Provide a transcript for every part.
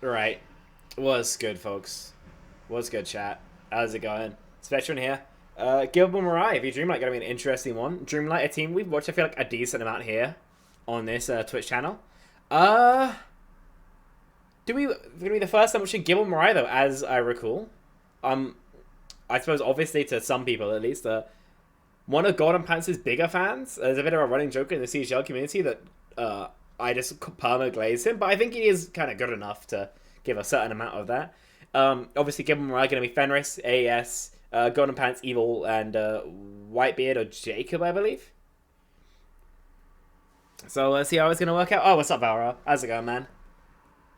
Right. What's good, folks? What's good, chat? How's it going? It's Veteran here. Gibble Mirai, if you Dreamlight, gonna be an interesting one. Dreamlight, a team we've watched, I feel like, a decent amount here on this Twitch channel. Uh, gonna be the first time watching Gibble Mirai, though, as I recall. Um, I suppose, obviously, to some people at least, one of Golden Pants' bigger fans. There's a bit of a running joke in the CGL community that I just perma-glaze him, but I think he is kind of good enough to give a certain amount of that. Obviously, given we're going to be Fenris, AES, Golden Pants, Evil, and Whitebeard or Jacob, I believe. So let's see how it's going to work out. Oh, what's up, Valra? How's it going, man?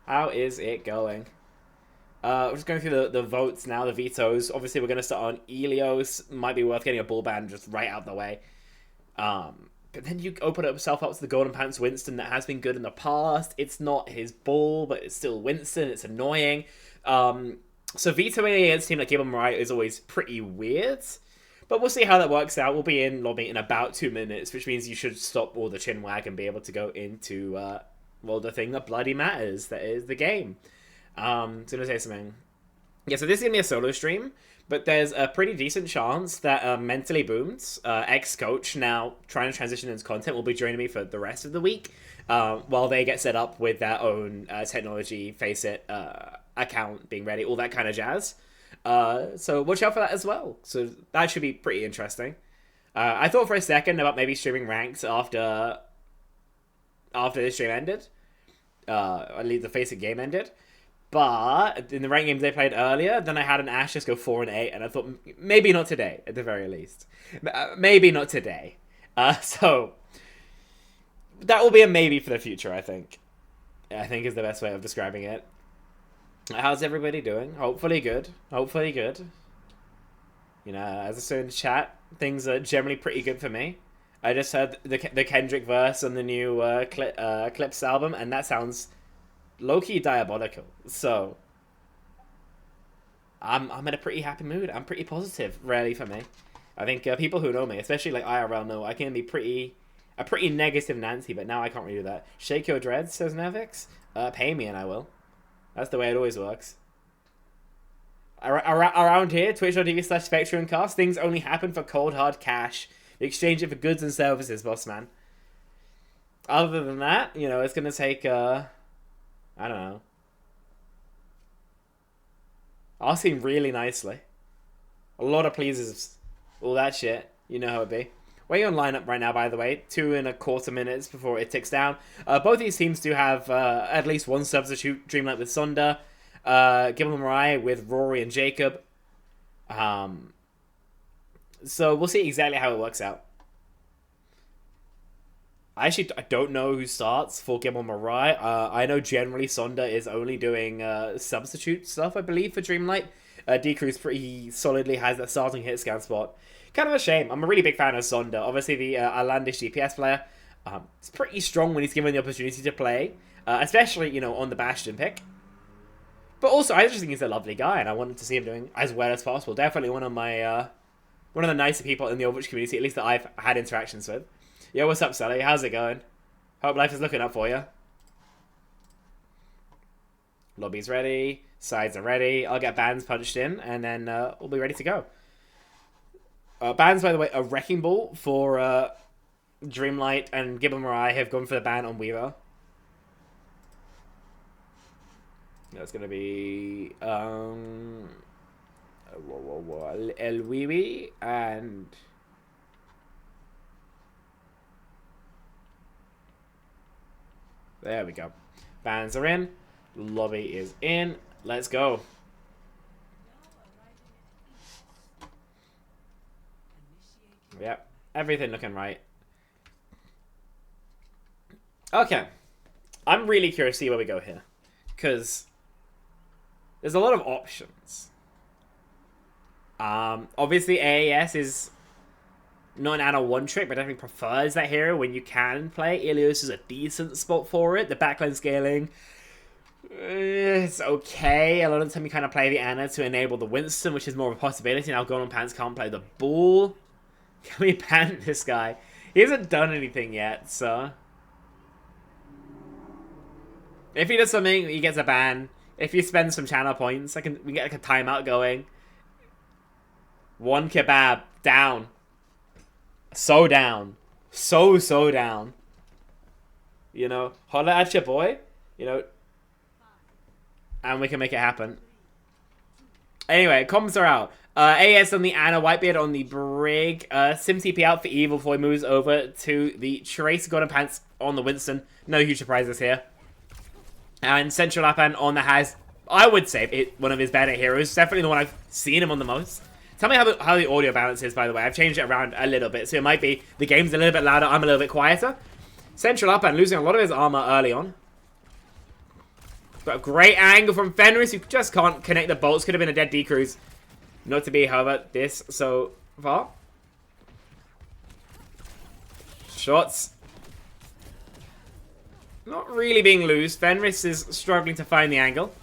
How is it going? We're just going through the votes now, the vetoes. Obviously, we're going to start on Elios. Might be worth getting a bull band just right out the way. But then you open yourself up to the Golden Pants Winston that has been good in the past. It's not his bull, but it's still Winston. It's annoying. So vetoing against a team like Gibble Mirai is always pretty weird. But we'll see how that works out. We'll be in lobby in about 2 minutes, which means you should stop all the chinwag and be able to go into, well, the thing that bloody matters. That is the game. So I'm going to say something. Yeah, so this is going to be a solo stream. But there's a pretty decent chance that Mentally Boomed, ex-coach, now trying to transition into content, will be joining me for the rest of the week while they get set up with their own technology, FACEIT account being ready, all that kind of jazz. So watch out for that as well. So that should be pretty interesting. I thought for a second about maybe streaming ranks after the stream ended. At least the FACEIT game ended. But in the ranked games they played earlier, then I had an Ash just go 4-8, and I thought maybe not today, at the very least. Maybe not today. So that will be a maybe for the future, I think. I think is the best way of describing it. How's everybody doing? Hopefully good. Hopefully good. You know, as I said in the chat, things are generally pretty good for me. I just heard the Kendrick verse on the new Clips album, and that sounds low-key diabolical. So I'm in a pretty happy mood. I'm pretty positive, really, for me. I think people who know me, especially like IRL, know I can be a pretty negative Nancy, but now I can't really do that. Shake your dreads, says Nevix. Pay me and I will. That's the way it always works. Around here, twitch.tv/SpectrumCast, things only happen for cold hard cash. You exchange it for goods and services, boss man. Other than that, you know, it's gonna take I don't know. Asking really nicely. A lot of pleases. All that shit. You know how it be. We're on lineup right now, by the way. 2.25 minutes before it ticks down. Both these teams do have at least one substitute. Dreamlight with Sonda. Gibble Mirai with Rory and Jacob. So we'll see exactly how it works out. I don't know who starts for Gibble Mirai. I know generally Sonda is only doing substitute stuff, I believe, for Dreamlight. D-Cruz pretty solidly has that starting hit scan spot. Kind of a shame. I'm a really big fan of Sonda. Obviously, the Islandish DPS player. It's pretty strong when he's given the opportunity to play. Especially, you know, on the Bastion pick. But also, I just think he's a lovely guy, and I wanted to see him doing as well as possible. Definitely one of the nicer people in the Overwatch community, at least that I've had interactions with. Yo, what's up, Sally? How's it going? Hope life is looking up for you. Lobby's ready. Sides are ready. I'll get bans punched in, and then we'll be ready to go. Bans, by the way, a Wrecking Ball for Dreamlight and Gibble Mirai have gone for the ban on Weaver. That's going to be El Wiwi and... There we go. Bans are in. Lobby is in. Let's go. Yep. Everything looking right. Okay. I'm really curious to see where we go here. Because there's a lot of options. Obviously, AAS is not an add-on one trick, but definitely prefers that hero when you can play. Ilios is a decent spot for it. The backline scaling, it's okay. A lot of the time you kind of play the Ana to enable the Winston, which is more of a possibility. Now Golden Pants can't play the Bull. Can we ban this guy? He hasn't done anything yet, so... If he does something, he gets a ban. If you spend some channel points, we can get like a timeout going. One kebab down. So down. So down. You know, holla at your boy. You know, and we can make it happen. Anyway, comms are out. AS on the Ana, Whitebeard on the Brig. Sim TP out for Evil before he moves over to the Tracer Golden Pants on the Winston. No huge surprises here. And Central Lapan on the Has. I would say one of his better heroes. Definitely the one I've seen him on the most. Tell me how the audio balance is, by the way. I've changed it around a little bit. So it might be the game's a little bit louder. I'm a little bit quieter. Central Lapan losing a lot of his armor early on. Got a great angle from Fenris, who just can't connect the bolts. Could have been a dead decruise. Not to be, however, this so far. Shots. Not really being loose. Fenris is struggling to find the angle.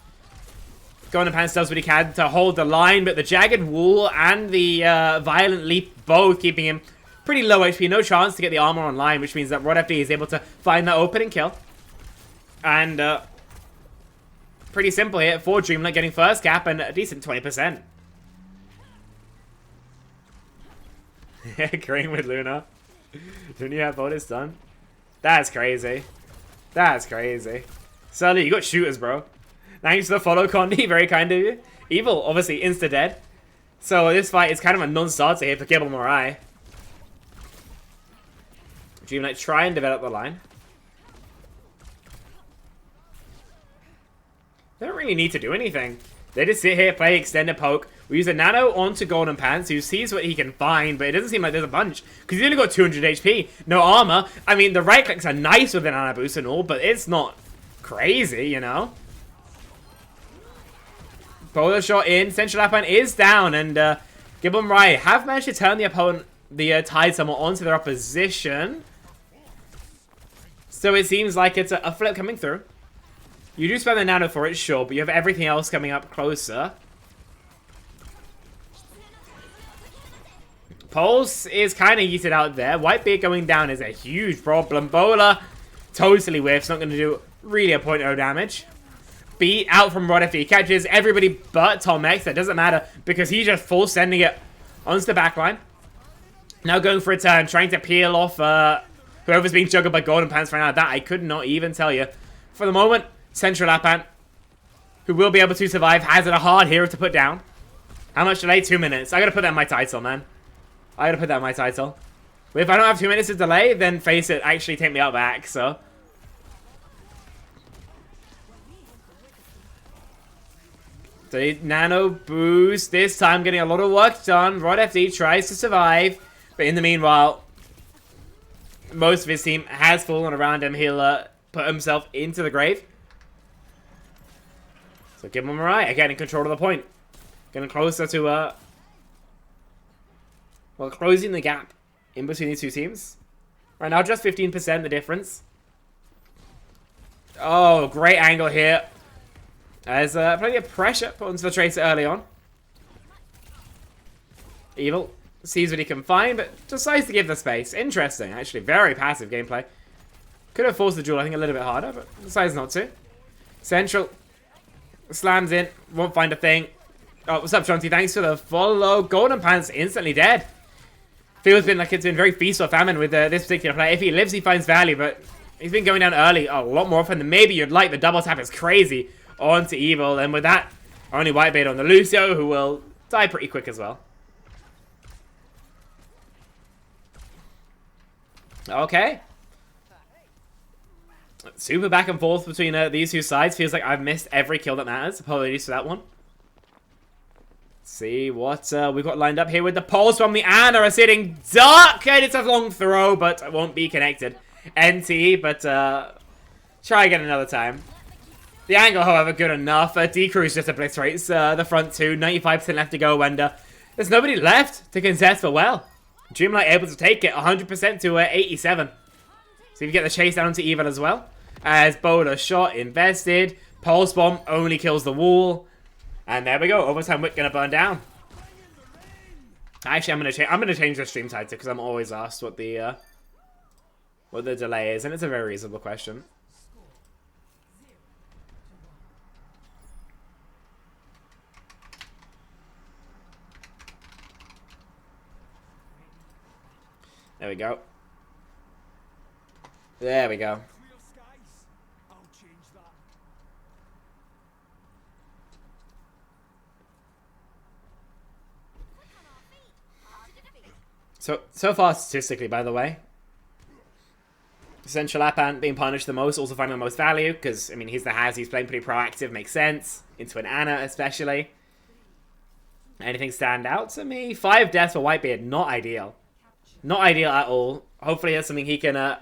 Golden Pants does what he can to hold the line, but the Jagged Wall and the Violent Leap both keeping him pretty low HP. No chance to get the armor online, which means that Rod FD is able to find that opening kill. And pretty simple here for Dreamlight, getting first cap and a decent 20%. Agreeing with Luna. Didn't you have all this done? That's crazy. That's crazy. Sully, you got shooters, bro. Thanks for the follow, Condi. Very kind of you. Evil, obviously, insta-dead. So this fight is kind of a non-starter here for Gibble Mirai. Dreamlight try and develop the line. They don't really need to do anything. They just sit here, play extended poke. We use a nano onto Golden Pants, who sees what he can find, but it doesn't seem like there's a bunch. Because he's only got 200 HP. No armor. I mean, the right clicks are nice with an Ana boost and all, but it's not crazy, you know? Polar shot in. Central Lapan is down, and Gibble and Mirai have managed to turn the opponent, the Tide somewhat onto their opposition. So it seems like it's a flip coming through. You do spend the nano for it, sure, but you have everything else coming up closer. Pulse is kind of yeeted out there. Whitebeard going down is a huge problem. Bola totally whiffs. Not going to do really a 0.0 damage. Beat out from Rod FD. Catches everybody but Tom X. That doesn't matter because he's just full sending it onto the backline. Now going for a turn. Trying to peel off whoever's being juggled by Golden Pants right now. That I could not even tell you. For the moment, Central Lapan, who will be able to survive, has it a hard hero to put down. How much delay? 2 minutes. I gotta put that in my title, man. I gotta put that in my title. But if I don't have 2 minutes of delay, then FACEIT actually take me out back, so. So nano boost. This time getting a lot of work done. Rod FD tries to survive. But in the meanwhile, most of his team has fallen around him. He'll put himself into the grave. So give him Mirai again in control of the point. Getting closer to well, closing the gap in between these two teams. Right now, just 15% the difference. Oh, great angle here. There's plenty of pressure put onto the Tracer early on. Evil sees what he can find, but decides to give the space. Interesting, actually. Very passive gameplay. Could have forced the duel, I think, a little bit harder, but decides not to. Central slams in, won't find a thing. Oh, what's up, Jonty? Thanks for the follow. Golden Pants instantly dead. Feels like it's been very feast or famine with this particular player. If he lives, he finds value, but he's been going down early a lot more often than maybe you'd like. The double tap is crazy onto Evil, and with that, only Whitebeard on the Lucio, who will die pretty quick as well. Okay. Super back and forth between these two sides. Feels like I've missed every kill that matters. Apologies for that one. See what we've got lined up here with the pulse from the Ana are sitting dark, and it's a long throw, but it won't be connected. NT, but try again another time. The angle, however, good enough. Decruise just obliterates the front two. 95% left to go, and there's nobody left to contest, but well, Dreamlight able to take it 100% to 87. So you get the chase down to Evil as well. As Bola shot invested. Pulse bomb only kills the wall. And there we go. Overtime Wick gonna burn down. Actually, I'm gonna change the stream title because I'm always asked what the delay is, and it's a very reasonable question. we go. There we go. So far, statistically, by the way, Central Lapan being punished the most, also finding the most value, because, I mean, he's the Has, he's playing pretty proactive, makes sense. Into an Ana, especially. Anything stand out to me? 5 deaths for Whitebeard, not ideal. Not ideal at all. Hopefully that's something he can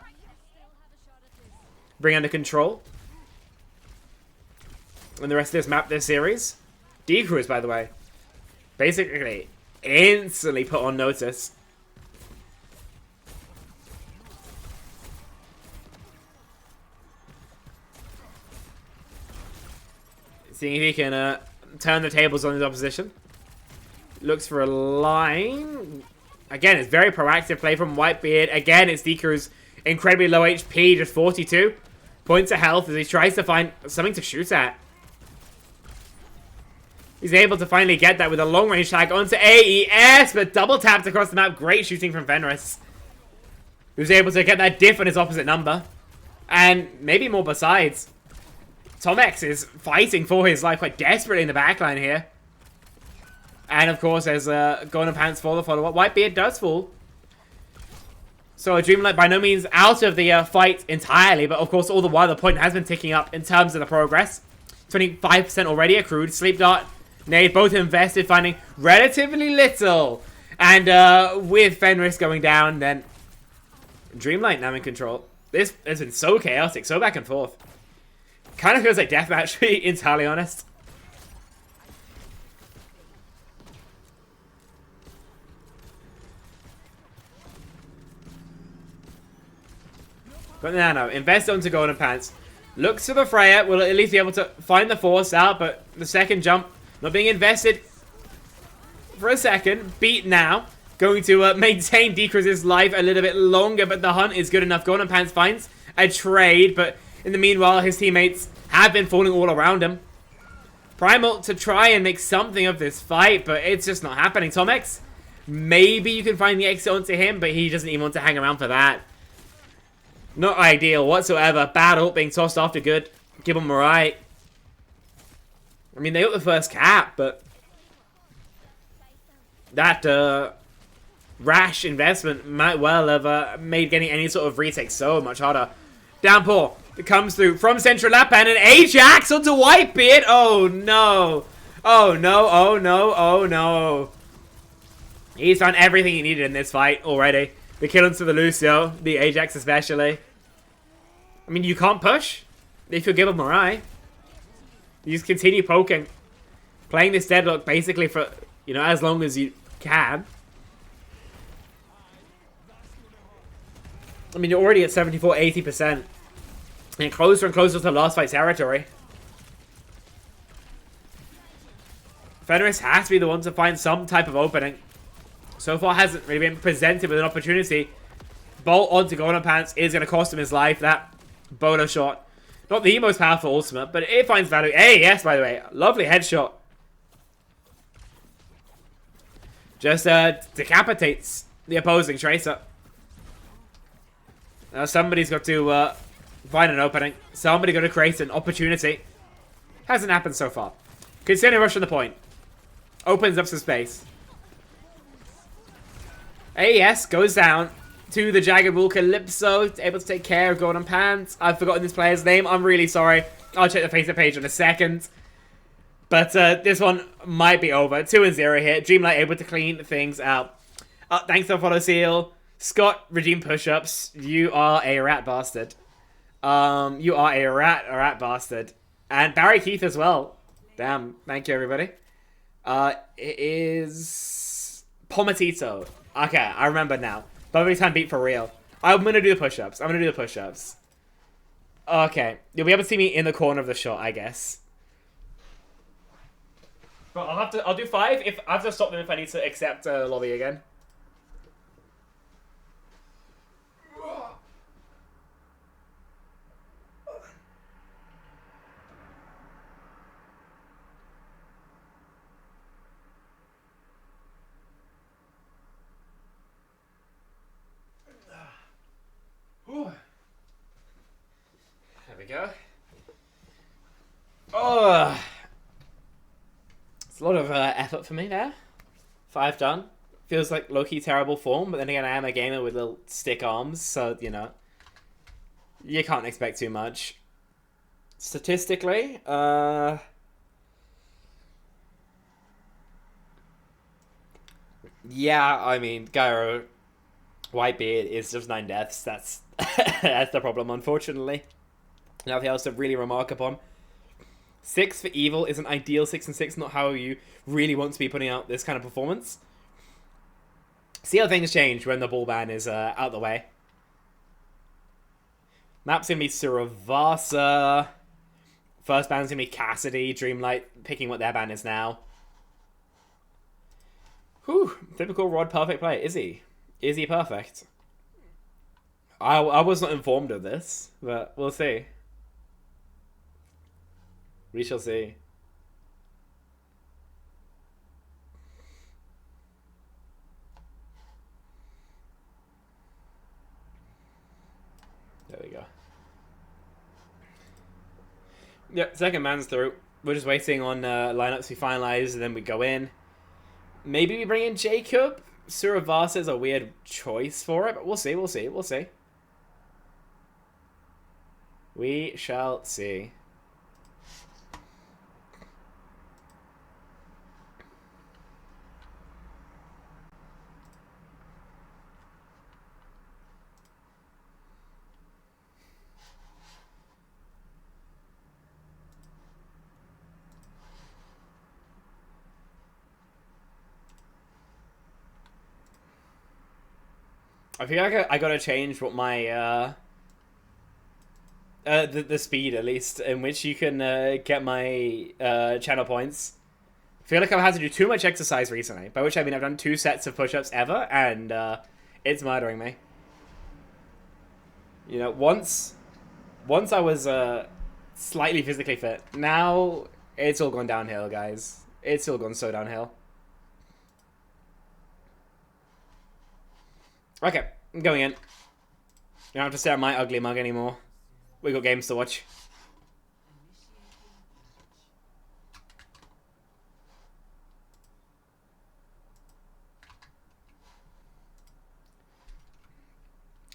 bring under control. And the rest of this map, this series. D-Cruise, by the way. Basically, instantly put on notice. Seeing if he can turn the tables on his opposition. Looks for a line. Again, it's very proactive play from Whitebeard. Again, it's D-Crew's incredibly low HP, just 42 points of health as he tries to find something to shoot at. He's able to finally get that with a long-range tag onto AES, but double tapped across the map. Great shooting from Fenris, who's able to get that diff on his opposite number. And maybe more besides. Tomex is fighting for his life quite desperately in the backline here. And of course, there's Golden Pants for the follow-up. Whitebeard does fall. So Dreamlight by no means out of the fight entirely, but of course, all the while the point has been ticking up in terms of the progress. 25% already accrued. Sleep Dart, Nade, both invested, finding relatively little. And with Fenris going down, then Dreamlight now in control. This has been so chaotic, so back and forth. Kind of feels like deathmatch, to be entirely honest. But no, invest onto Golden Pants. Looks for the Freya, will at least be able to find the force out, but the second jump not being invested for a second. Beat now. Going to maintain Decrease's life a little bit longer, but the hunt is good enough. Golden Pants finds a trade, but in the meanwhile, his teammates have been falling all around him. Primal to try and make something of this fight, but it's just not happening. Tomex, maybe you can find the exit onto him, but he doesn't even want to hang around for that. Not ideal whatsoever. Bad ult being tossed after good. Gibble Mirai. I mean, they got the first cap, but that rash investment might well have made getting any sort of retake so much harder. Downpour. It comes through from Central Lapan and Ajax onto Whitebeard. Oh no. Oh no, oh no, oh no. He's found everything he needed in this fight already. The kill onto the Lucio, the Ajax especially. I mean, you can't push if you give him Mirai. You just continue poking. Playing this deadlock basically for, you know, as long as you can. I mean, you're already at 74, 80%. And closer and closer to last fight territory. Fenris has to be the one to find some type of opening. So far hasn't really been presented with an opportunity. Bolt onto Golden Pants is going to cost him his life. That bowler shot. Not the most powerful ultimate, but it finds value. Hey, yes, by the way. Lovely headshot. Just decapitates the opposing Tracer. Now somebody's got to find an opening. Somebody got to create an opportunity. Hasn't happened so far. Considering rush on the point. Opens up some space. AES goes down to the Jagged Bull Calypso. Able to take care of Golden Pants. I've forgotten this player's name. I'm really sorry. I'll check the FACEIT page in a second. But this one might be over. 2-0 here. Dreamlight able to clean things out. Thanks for the follow, Seal. Scott, redeem push-ups. You are a rat bastard. You are a rat bastard. And Barry Keith as well. Damn. Thank you, everybody. It is Pomatito. Okay, I remember now. Bubbly time beat for real. I'm gonna do the push-ups. Okay. You'll be able to see me in the corner of the shot, I guess. But I'll do 5 if I have to stop them if I need to accept lobby again. go. Oh, it's a lot of effort for me there. 5 done. Feels like low-key terrible form, but then again, I am a gamer with little stick arms, so, you know, you can't expect too much. Statistically, yeah, I mean, Gyro Whitebeard is just 9 deaths. That's that's the problem, unfortunately. Nothing else to really remark upon. 6 for Evil is an ideal 6 and 6, not how you really want to be putting out this kind of performance. See how things change when the ball ban is out the way. Map's gonna be Suravasa. First ban's gonna be Cassidy, Dreamlight, picking what their ban is now. Whew, typical Rod perfect play. Is he? Is he perfect? I was not informed of this, but we'll see. We shall see. There we go. Yep, second man's through. We're just waiting on lineups to be finalized, and then we go in. Maybe we bring in Jacob. Suravasa is a weird choice for it, but we'll see, we'll see, we'll see. We shall see. I feel like I gotta change what my the speed at least in which you can get my channel points. I feel like I've had to do too much exercise recently, by which I mean I've done 2 sets of push-ups ever, and it's murdering me. You know, once I was slightly physically fit. Now it's all gone downhill, guys. It's all gone so downhill. Okay, I'm going in. You don't have to stare at my ugly mug anymore. We got games to watch.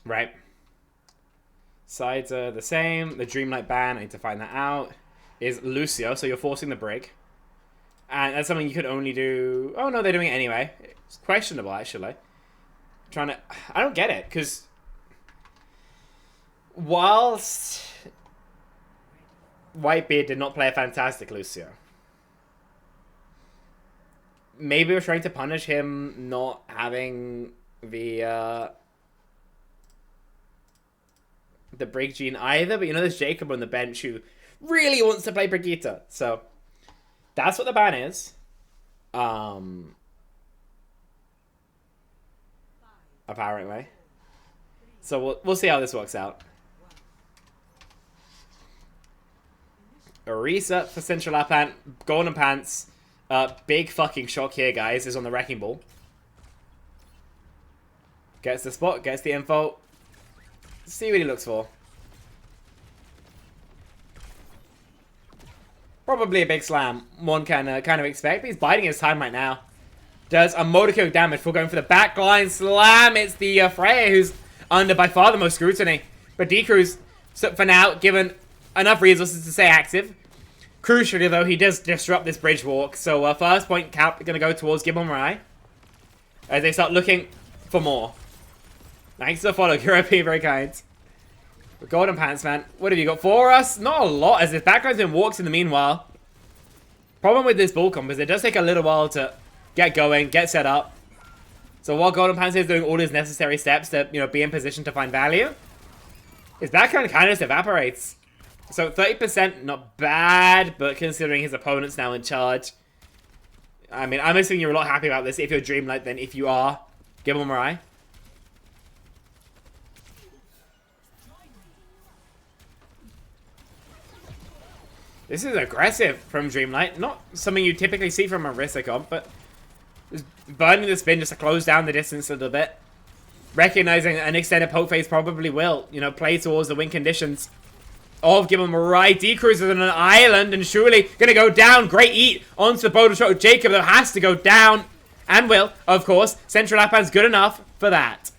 Right. Sides are the same. The Dreamlight ban, I need to find that out, is Lucio, so you're forcing the break. And that's something you could only do... Oh, no, they're doing it anyway. It's questionable, actually. Trying to... I don't get it, because... Whilst... Whitebeard did not play a fantastic Lucio. Maybe we're trying to punish him not having the break gene either, but you know there's Jacob on the bench who really wants to play Brigitte. So, that's what the ban is. Apparently. So we'll see how this works out. A reset for Central Lapant. Golden Pants. Big fucking shock here, guys, is on the Wrecking Ball. Gets the spot, gets the info. See what he looks for. Probably a big slam. One can kind of expect, but he's biding his time right now. Does a motor damage for going for the backline slam. It's the Freya who's under by far the most scrutiny. But D-Cruz, so for now, given enough resources to stay active. Crucially, though, he does disrupt this bridge walk. So first point cap going to go towards Gibble Mirai. As they start looking for more. Thanks for the follow, European, very kind. But Golden Pants, man. What have you got for us? Not a lot, as his backline's been walks in the meanwhile. Problem with this ball comp is it does take a little while to get going, get set up. So while Golden Pants is doing all his necessary steps to, you know, be in position to find value, his backline kind of just evaporates. So 30%, not bad, but considering his opponent's now in charge. I mean, I'm assuming you're a lot happy about this if you're Dreamlight than if you are Gibble Mirai. This is aggressive from Dreamlight. Not something you typically see from a Rissa comp, but just burning the spin just to close down the distance a little bit. Recognizing an extended poke phase probably will, you know, play towards the win conditions of Gibble Mirai. D-Cruz is on an island and surely going to go down. Great eat onto the boulder shot. Jacob, though, has to go down. And will, of course. Central Lappan's good enough for that.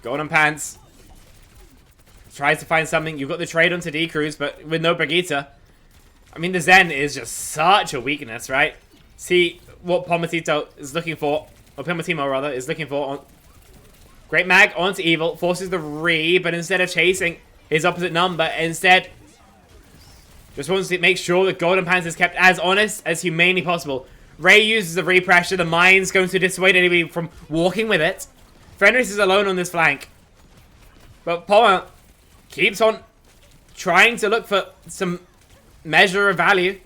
Golden Pants tries to find something. You've got the trade onto D-Cruz, but with no Brigitte. I mean, the Zen is just such a weakness, right? See what Pomatito is looking for. Or Pomatimo, rather, is looking for. Great mag onto Evil. Forces the re, but instead of chasing his opposite number, instead just wants to make sure that Golden Pants is kept as honest as humanely possible. Ray uses the re-pressure. The mine's going to dissuade anybody from walking with it. Fenris is alone on this flank. But Poma keeps on trying to look for some measure of value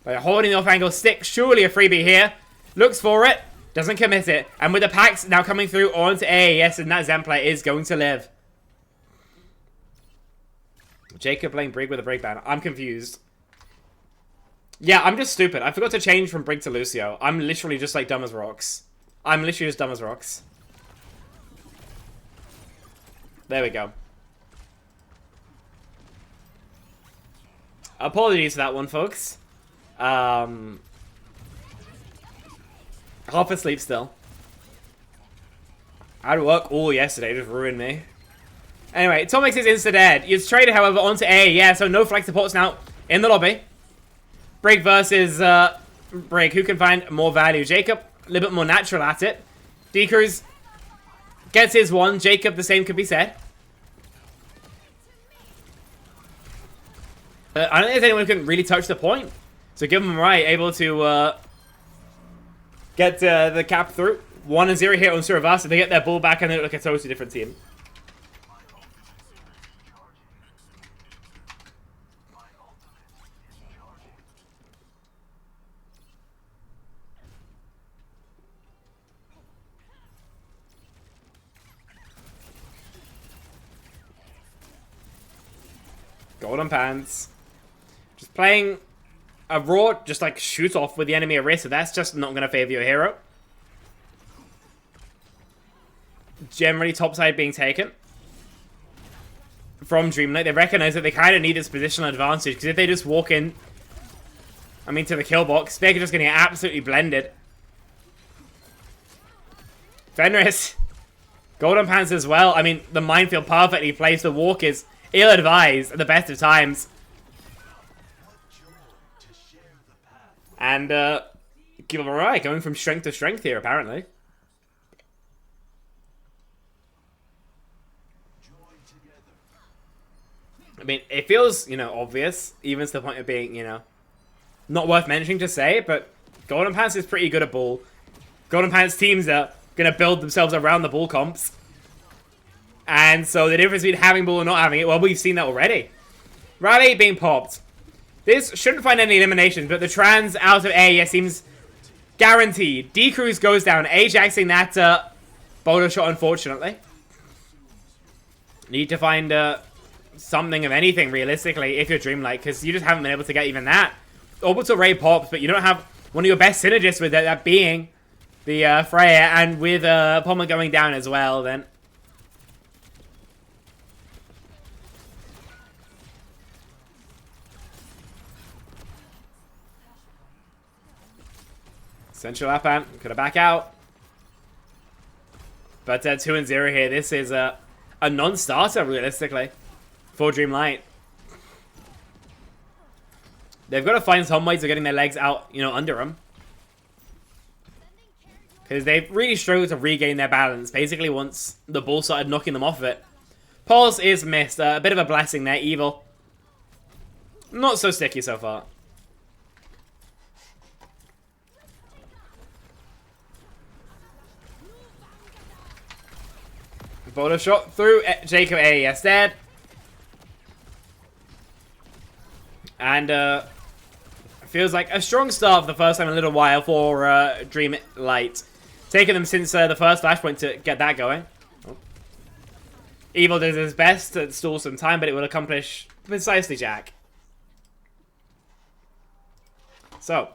by holding the off-angle stick. Surely a freebie here. Looks for it. Doesn't commit it. And with the packs now coming through onto AAS, and that Zen play is going to live. Jacob playing Brig with a breakdown. I'm confused. Yeah, I'm just stupid. I forgot to change from Brig to Lucio. I'm literally just like dumb as rocks. I'm literally just dumb as rocks. There we go. Apologies for that one, folks. Half asleep still. I had work all yesterday, just ruined me. Anyway, Tomix is insta-dead. It's traded, however, onto A. Yeah, so no flag supports now in the lobby. Brig versus Brig. Who can find more value? Jacob, a little bit more natural at it. D-Cruz gets his one. Jacob, the same could be said. I don't think there's anyone who can really touch the point. So give them right, able to get the cap through. 1-0 here on Suravasa. They get their ball back and they look like a totally different team. Golden Pants. Just playing a raw, just like shoot off with the enemy at risk, so that's just not going to favor your hero. Generally, topside being taken from Dreamlight. They recognize that they kind of need this positional advantage, because if they just walk in, I mean, to the kill box, they're just going to get absolutely blended. Fenris. Golden Pants as well. I mean, the minefield perfectly placed. The walk is ill-advised at the best of times. And, Gibble Mirai going from strength to strength here, apparently. I mean, it feels, you know, obvious, even to the point of being, you know, not worth mentioning to say, but Golden Pants is pretty good at ball. Golden Pants teams are going to build themselves around the ball comps. And so the difference between having ball and not having it, well, we've seen that already. Rally being popped. This shouldn't find any eliminations, but the trans out of A seems guaranteed. D-Cruz goes down, Ajaxing that boulder shot, unfortunately. Need to find something of anything, realistically, if you're Dreamlight, because you just haven't been able to get even that. Orbital Ray pops, but you don't have one of your best synergists with it, that being the Freya, and with Pommel going down as well, then. Central Lappan, gonna back out. But 2-0 here. This is a non-starter, realistically, for Dreamlight. They've got to find some ways of getting their legs out, you know, under them. Because they've really struggled to regain their balance, basically, once the ball started knocking them off of it. Pulse is missed. A bit of a blessing there. Evil. Not so sticky so far. Boulder shot through Jacob AES dead. And feels like a strong start for the first time in a little while for Dreamlight. Taking them since the first flashpoint to get that going. Oh. Evil does his best to stall some time, but it will accomplish precisely Jack. So,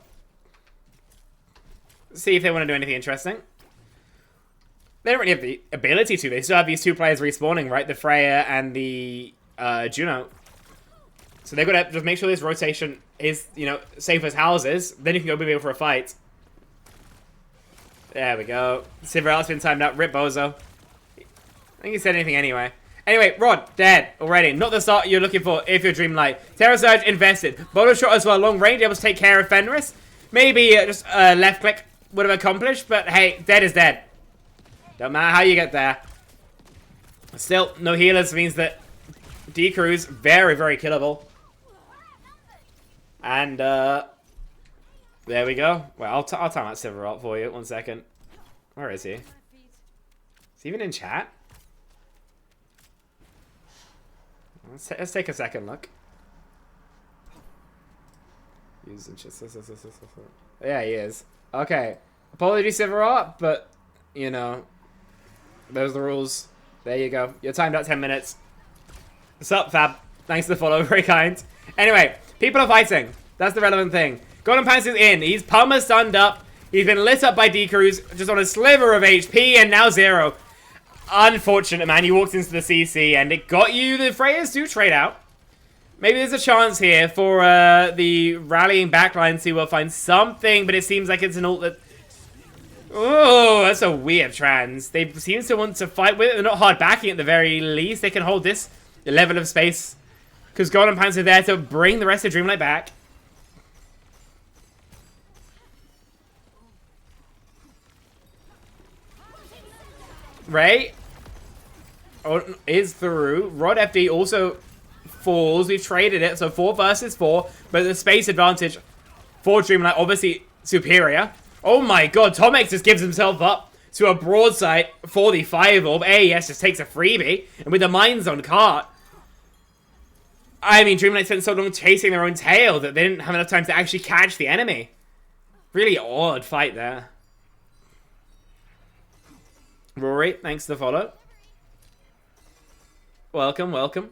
let's see if they want to do anything interesting. They don't really have the ability to. They still have these two players respawning, right? The Freya and the Juno. So they've got to just make sure this rotation is, you know, safe as houses. Then you can go maybe for a fight. There we go. Silverart's been timed out. Rip Bozo. I think he said anything anyway. Anyway, Rod, dead already. Not the start you're looking for if you're Dreamlight. Terror Surge invested. Bottle shot as well. Long range, able to take care of Fenris. Maybe just left click would have accomplished, but hey, dead is dead. Don't matter how you get there. Still, no healers means that D-Crew's very, very killable. And, there we go. Well, I'll time out Silverart for you. 1 second. Where is he? Is he even in chat? Let's take a second look. Yeah, he is. Okay. Apologies, Silverart, but, you know, those are the rules. There you go. You're timed out 10 minutes. What's up, Fab? Thanks for the follow. Very kind. Anyway, people are fighting. That's the relevant thing. Golden Pants is in. He's Palmer stunned up. He's been lit up by D-Crews, just on a sliver of HP, and now 0. Unfortunate, man. You walked into the CC, and it got you. The Freyas do trade out. Maybe there's a chance here for the rallying backline to find something, but it seems like it's an ult that... Oh, that's a weird trans. They seem to want to fight with it. They're not hard backing at the very least. They can hold this level of space. Because Golden Pants are there to bring the rest of Dreamlight back. Ray is through. Rod FD also falls. We've traded it, so 4 versus 4. But the space advantage for Dreamlight obviously superior. Oh my god, Tomex just gives himself up to a broadside for the Fireball. AES just takes a freebie. And with the Mind Zone cart, I mean, Dreamlight spent so long chasing their own tail that they didn't have enough time to actually catch the enemy. Really odd fight there. Rory, thanks for the follow. Welcome, welcome.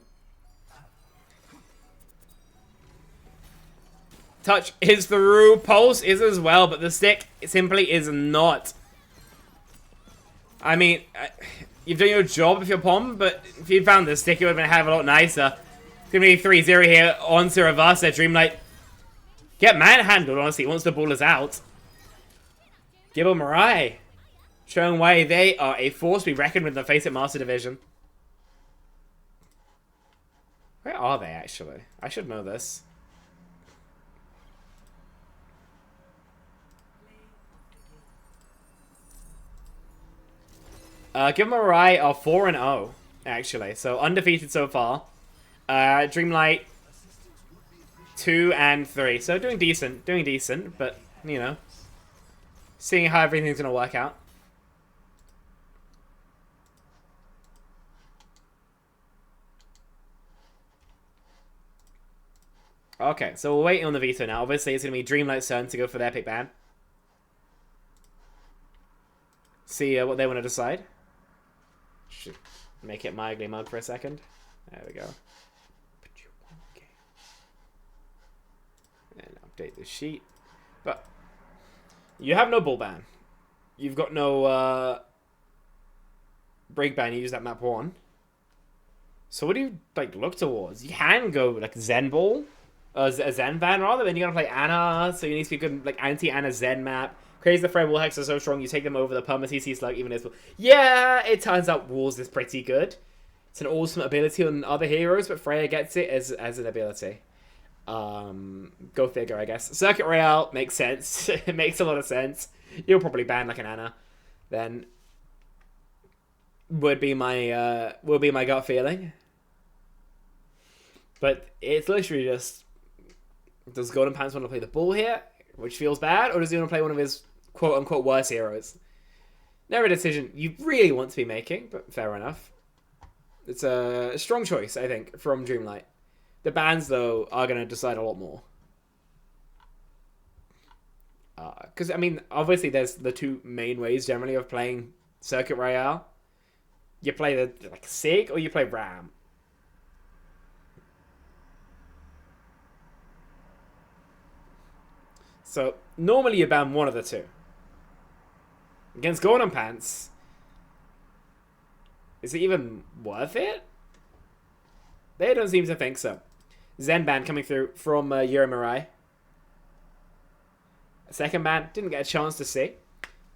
Touch is through. Pulse is as well, but the stick simply is not. I mean, you've done your job if you're Pom, but if you found the stick, it would have been a hell of a lot nicer. It's going to be 3-0 here onto Ravasa. Dreamlight get manhandled, honestly, once the ball is out. Gibble Mirai showing why they are a force to be reckoned with in the FACEIT Master Division. Where are they, actually? I should know this. Gibble Mirai are 4-0, actually. So, undefeated so far. Dreamlight 2 and 3. So, doing decent, but, you know, seeing how everything's going to work out. Okay, so we're waiting on the veto now. Obviously, it's going to be Dreamlight's turn to go for their pick ban. See what they want to decide. Should make it mildly mud for a second. There we go. And update the sheet. But you have no bull ban. You've got no break ban. You use that map 1. So what do you like look towards? You can go like Zen Ball. A Zen ban rather, then you're gonna play Ana, so you need to be good like anti-Ana Zen map. Crazy the Frey Wall Hex are so strong, you take them over the Perma CC slug even as well. Yeah, it turns out Walls is pretty good. It's an awesome ability on other heroes, but Freya gets it as an ability. Go figure, I guess. Circuit Royale makes sense. It makes a lot of sense. You'll probably ban like an Ana. Then would be my gut feeling. But it's literally just, does Golden Pants want to play the ball here, which feels bad, or does he want to play one of his quote-unquote worst heroes? Never a decision you really want to be making, but fair enough. It's a strong choice, I think, from Dreamlight. The bans, though, are going to decide a lot more. Because, I mean, obviously there's the 2 main ways, generally, of playing Circuit Royale. You play the like Sig, or you play Ram. So, normally you ban one of the 2. Against Golden Pants, Is it even worth it? They don't seem to think so. Zen ban coming through from Mirai. Second ban, didn't get a chance to see.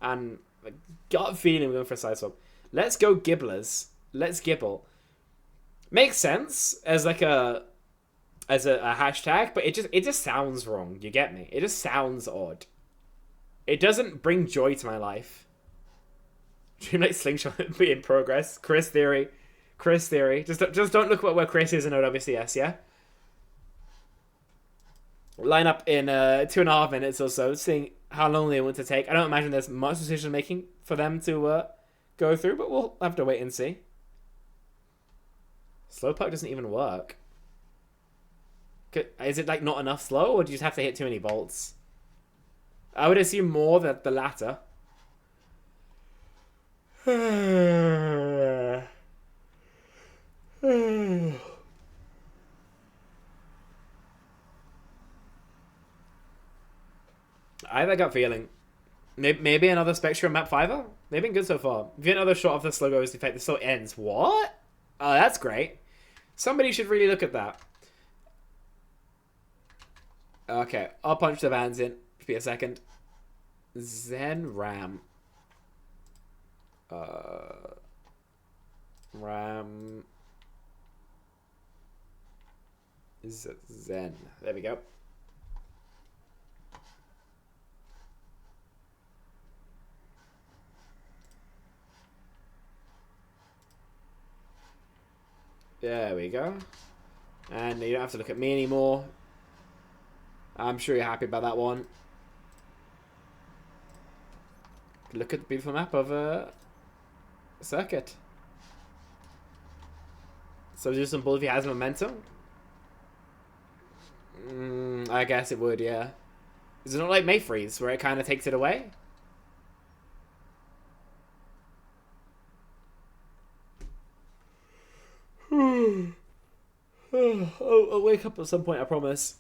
And I got a feeling we're going for a side swap. Let's go Gibblers. Let's Gibble. Makes sense as like a hashtag, but it just sounds wrong. You get me? It just sounds odd. It doesn't bring joy to my life. Dreamlight slingshot be in progress. Chris theory. Just don't look at where Chris is in OWCS, yeah? Line up in 2.5 minutes or so, seeing how long they want to take. I don't imagine there's much decision making for them to go through, but we'll have to wait and see. Slow puck doesn't even work. Is it like not enough slow, or do you just have to hit too many bolts? I would assume more that the latter. I have a gut feeling. Maybe another Spectrum map 5er? They've been good so far. If you get another shot of the slow goes effect, the slow ends. What? Oh, that's great. Somebody should really look at that. Okay, I'll punch the vans in. Be a second. Zen Ram. Ram. Zen. There we go. There we go. And you don't have to look at me anymore. I'm sure you're happy about that one. Look at the beautiful map of Circuit. So do some bull if he has momentum? I guess it would, yeah. Is it not like Mayfreeze, where it kind of takes it away? I'll wake up at some point, I promise.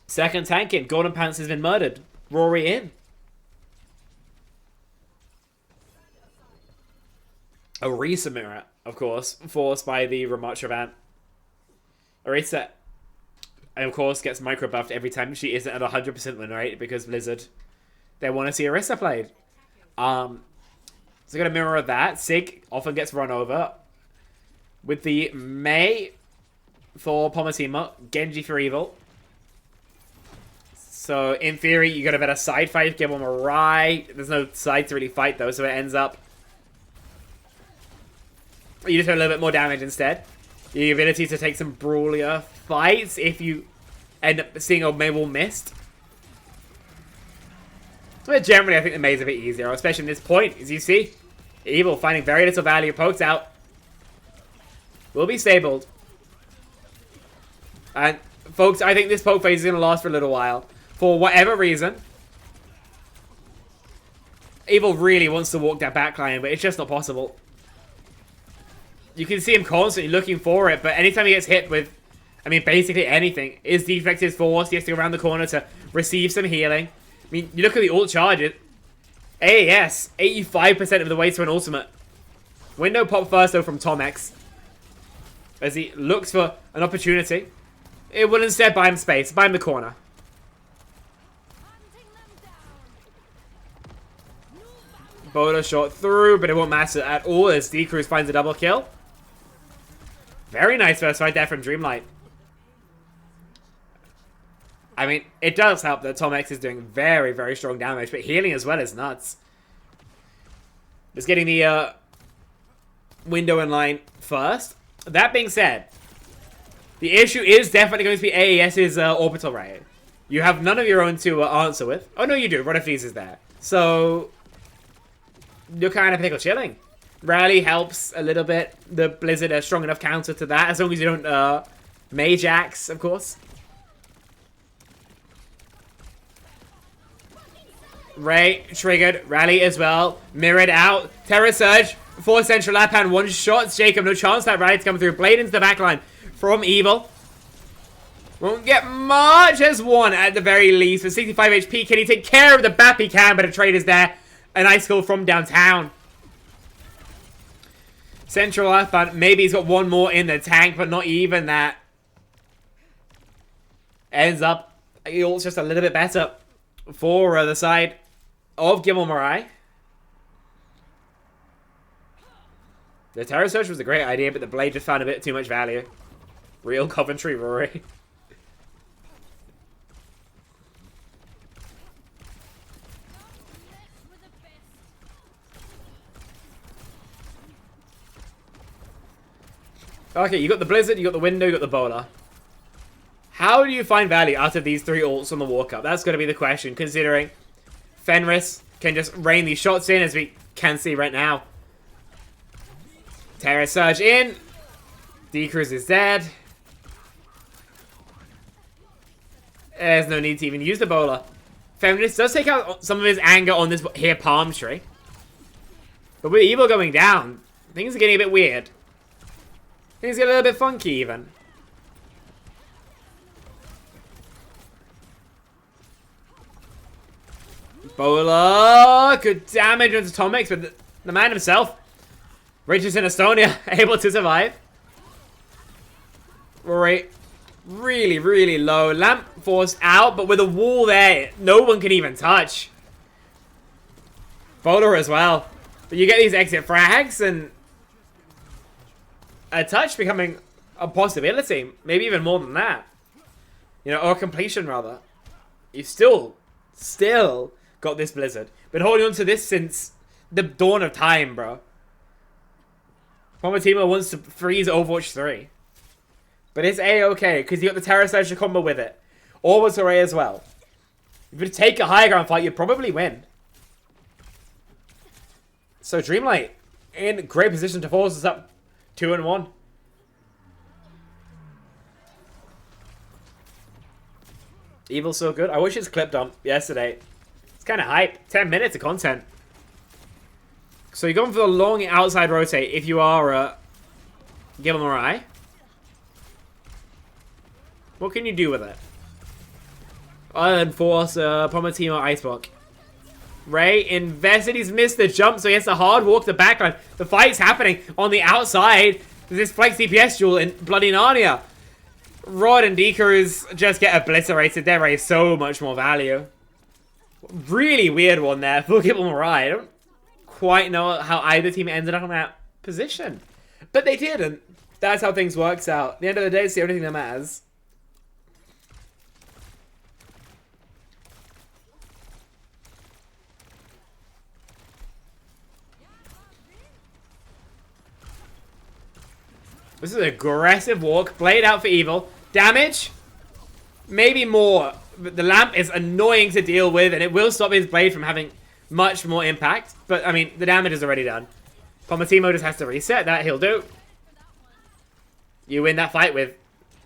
Second tank in. Golden Pants has been murdered. Rory in. A Orisa mirror, of course, forced by the Ramacha van. Orisa, of course, gets micro buffed every time she isn't at 100% win rate because Blizzard, they want to see Orisa played. So gonna mirror that. Sig often gets run over. With the Mei for Pomatima, Genji for Evil. So, in theory, you got a better side fight. Gibble Mirai. There's no side to really fight, though, so it ends up... You just have a little bit more damage instead. The ability to take some brawlier fights if you end up seeing a Mabel missed. But generally, I think the Mei's a bit easier, especially in this point, as you see. Evil finding very little value. Pokes out. Will be stabled. And, folks, I think this poke phase is going to last for a little while. For whatever reason. Evil really wants to walk that backline, but it's just not possible. You can see him constantly looking for it, but anytime he gets hit with, I mean, basically anything, his defect is forced. He has to go around the corner to receive some healing. I mean, you look at the ult charge. AAS, 85% of the way to an ultimate. Window pop first, though, from Tom X. As he looks for an opportunity. It will instead buy him space, buy him the corner. Boda shot through, but it won't matter at all as D-Cruz finds a double kill. Very nice first fight there from Dreamlight. I mean, it does help that Tom X is doing very, very strong damage, but healing as well is nuts. Just getting the window in line first. That being said, the issue is definitely going to be AES's orbital raid. You have none of your own to answer with. Oh, no, you do. Run of Thieves is there. So, you're kind of pickle chilling. Rally helps a little bit. The Blizzard a strong enough counter to that, as long as you don't Mage Axe, of course. Ray triggered. Rally as well. Mirrored out. Terror Surge. 4 central lap hand. 1 shots. Jacob, no chance that Rally to come through. Blade into the backline from Evil. Won't get much as 1 at the very least. With 65 HP, can he take care of the BAP? He can, but a trade is there. An ice call from downtown. Central left band. Maybe he's got one more in the tank, but not even that. Ends up, he ults just a little bit better for the side of Gibble Mirai. The Terror Surge was a great idea, but the Blade just found a bit too much value. Real Coventry Rory. Okay, you got the Blizzard, you got the Window, you got the Bowler. How do you find value out of these 3 ults on the walk-up? That's going to be the question, considering Fenris can just rain these shots in, as we can see right now. Terror Surge in. Decrease is dead. There's no need to even use the Bowler. Fenris does take out some of his anger on this here palm tree. But with Evil going down, things are getting a bit weird. Things get a little bit funky, even. Bowler, good damage into Atomics, but the man himself, Richardson Estonia, able to survive. Rory, really, really low. Lamp forced out, but with a wall there, no one can even touch. Bowler as well. But you get these exit frags, and a touch becoming a possibility. Maybe even more than that. You know, or completion, rather. You've still got this Blizzard. Been holding on to this since the dawn of time, bro. Pomatimo wants to freeze Overwatch 3. But it's A-okay, because you got the Terror Surge to combo with it. Always Array as well. If you take a high ground fight, you'd probably win. So Dreamlight in great position to force us up 2-1. Evil's so good. I wish it's clipped on yesterday. It's kind of hype. 10 minutes of content. So you're going for the long outside rotate if you are Gibble Mirai. What can you do with it? Other than force Pomatimo Ice Block. Ray invested. He's missed the jump, so he has to hard walk the backline. The fight's happening on the outside. There's this flex DPS duel in Bloody Narnia. Rod and Decrews just get obliterated. They raise so much more value. Really weird one there for Gibble Mirai. I don't quite know how either team ended up in that position. But they did, and that's how things works out. At the end of the day, it's the only thing that matters. This is an aggressive walk. Blade out for Evil. Damage? Maybe more. The lamp is annoying to deal with, and it will stop his blade from having much more impact. But, I mean, the damage is already done. Pomatimo just has to reset. That he'll do. You win that fight with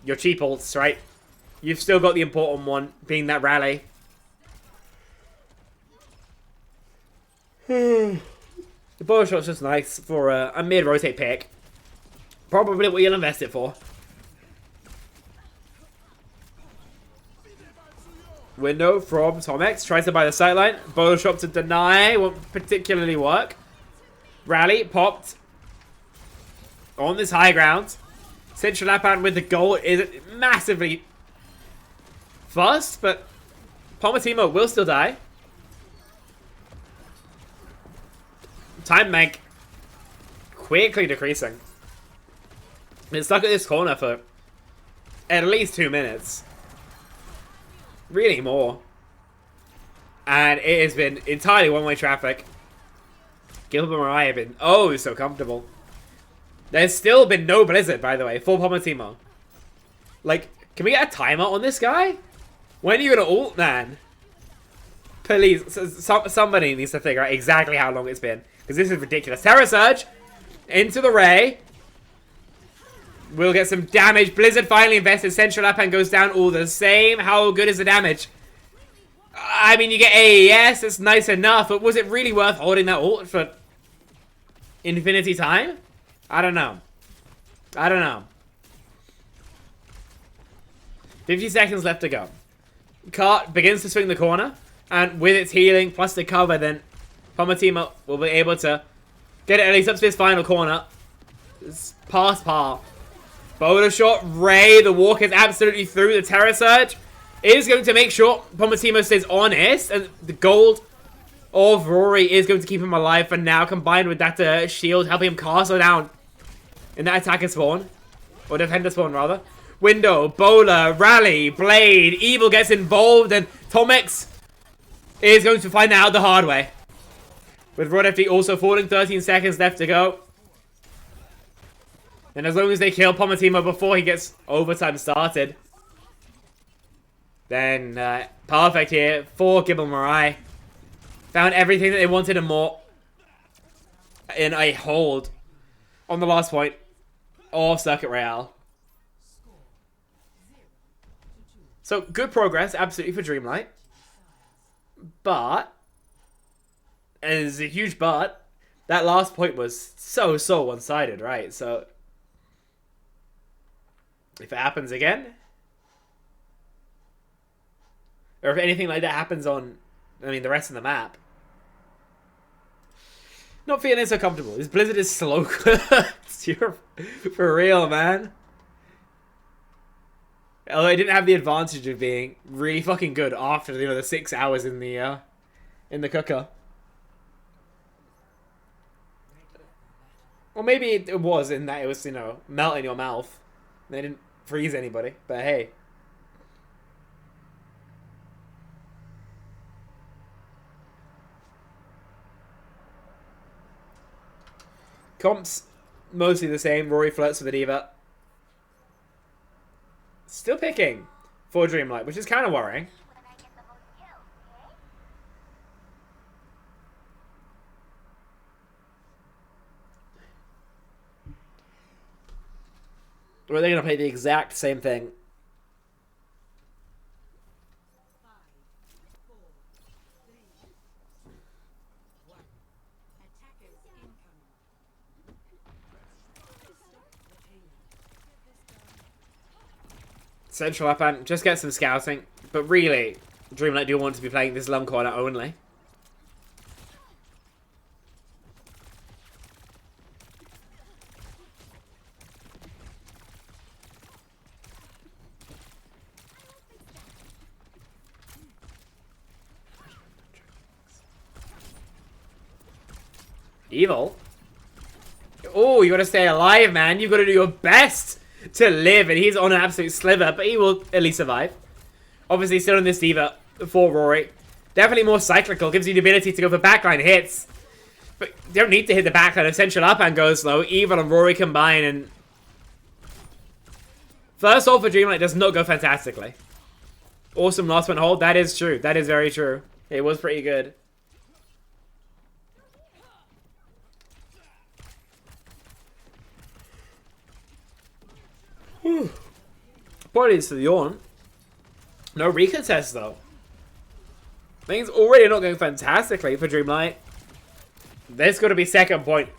your cheap ults, right? You've still got the important one, being that rally. The bow shot's just nice for a mid-rotate pick. Probably what you'll invest it for. Window from Tomex. Tries to buy the sightline. Bowler shot to deny. Won't particularly work. Rally. Popped. On this high ground. Central Lapan with the goal is massively fast, but Pomatimo will still die. Time bank quickly decreasing. Been stuck at this corner for at least 2 minutes. Really more. And it has been entirely one-way traffic. Gibble Mirai have been oh so comfortable. There's still been no Blizzard, by the way, for Pomatimo. Like, can we get a timer on this guy? When are you gonna ult, man? Please, somebody needs to figure out exactly how long it's been. Because this is ridiculous. Terror Surge into the Ray. We'll get some damage. Blizzard finally invested. Central Lapan goes down all the same. How good is the damage? I mean, you get AES. It's nice enough. But was it really worth holding that ult for infinity time? I don't know. I don't know. 50 seconds left to go. Cart begins to swing the corner. And with its healing plus the cover, then Pomatimo will be able to get it at least up to this final corner. It's past par. Bowler shot. Ray, the walk is absolutely through. The Terror Surge is going to make sure Pomatimo stays honest. And the gold of Rory is going to keep him alive for now, combined with that shield, helping him castle down in that attacker spawn. Or defender spawn, rather. Window, Bowler, Rally, Blade, Evil gets involved, and Tomex is going to find out the hard way. With Rod FD also falling, 13 seconds left to go. And as long as they kill Pomatimo before he gets overtime started, then perfect here for Gibble Mirai. Found everything that they wanted and more in a hold on the last point of Circuit Royale. So, good progress, absolutely, for Dreamlight. But, and there's a huge but, that last point was so one-sided, right? So, if it happens again, or if anything like that happens on, I mean, the rest of the map, not feeling so comfortable. This Blizzard is slow cooked. You're for real, man. Although I didn't have the advantage of being really fucking good after, you know, the 6 hours in the cooker. Or maybe it was in that it was, you know, melt in your mouth. They didn't freeze anybody, but hey. Comps mostly the same. Rory flirts with the D.Va. Still picking for Dreamlight, which is kind of worrying. Or are they going to play the exact same thing? Central up and just get some scouting. But really, Dreamlight do want to be playing this long corner only. Evil? Oh, you gotta stay alive, man. You've got to do your best to live, and he's on an absolute sliver, but he will at least survive. Obviously, still in this D.Va for Rory. Definitely more cyclical, gives you the ability to go for backline hits. But you don't need to hit the backline if Central Up and goes low. Evil and Rory combine, and first hold for Dreamlight does not go fantastically. Awesome last one hold, that is true. That is very true. It was pretty good. Apologies to the yawn. No recontest though. Things already not going fantastically for Dreamlight. There's got to be second point.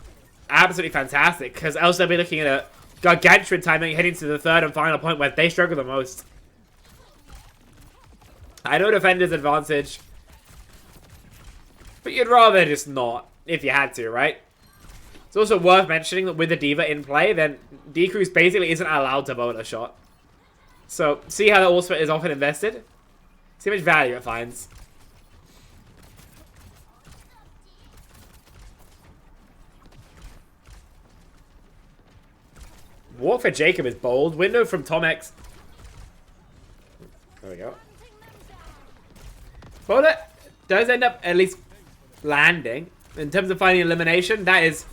Absolutely fantastic. Because else they'll be looking at a gargantuan timing heading to the third and final point where they struggle the most. I know defender's advantage. But you'd rather just not. If you had to, right? It's also worth mentioning that with the D.Va in play, then D-Cruise basically isn't allowed to bowl a shot. So, see how the ultimate is often invested? See how much value it finds. Walk for Jacob is bold. Window from Tomex. There we go. Bowler does end up at least landing. In terms of finding elimination, that is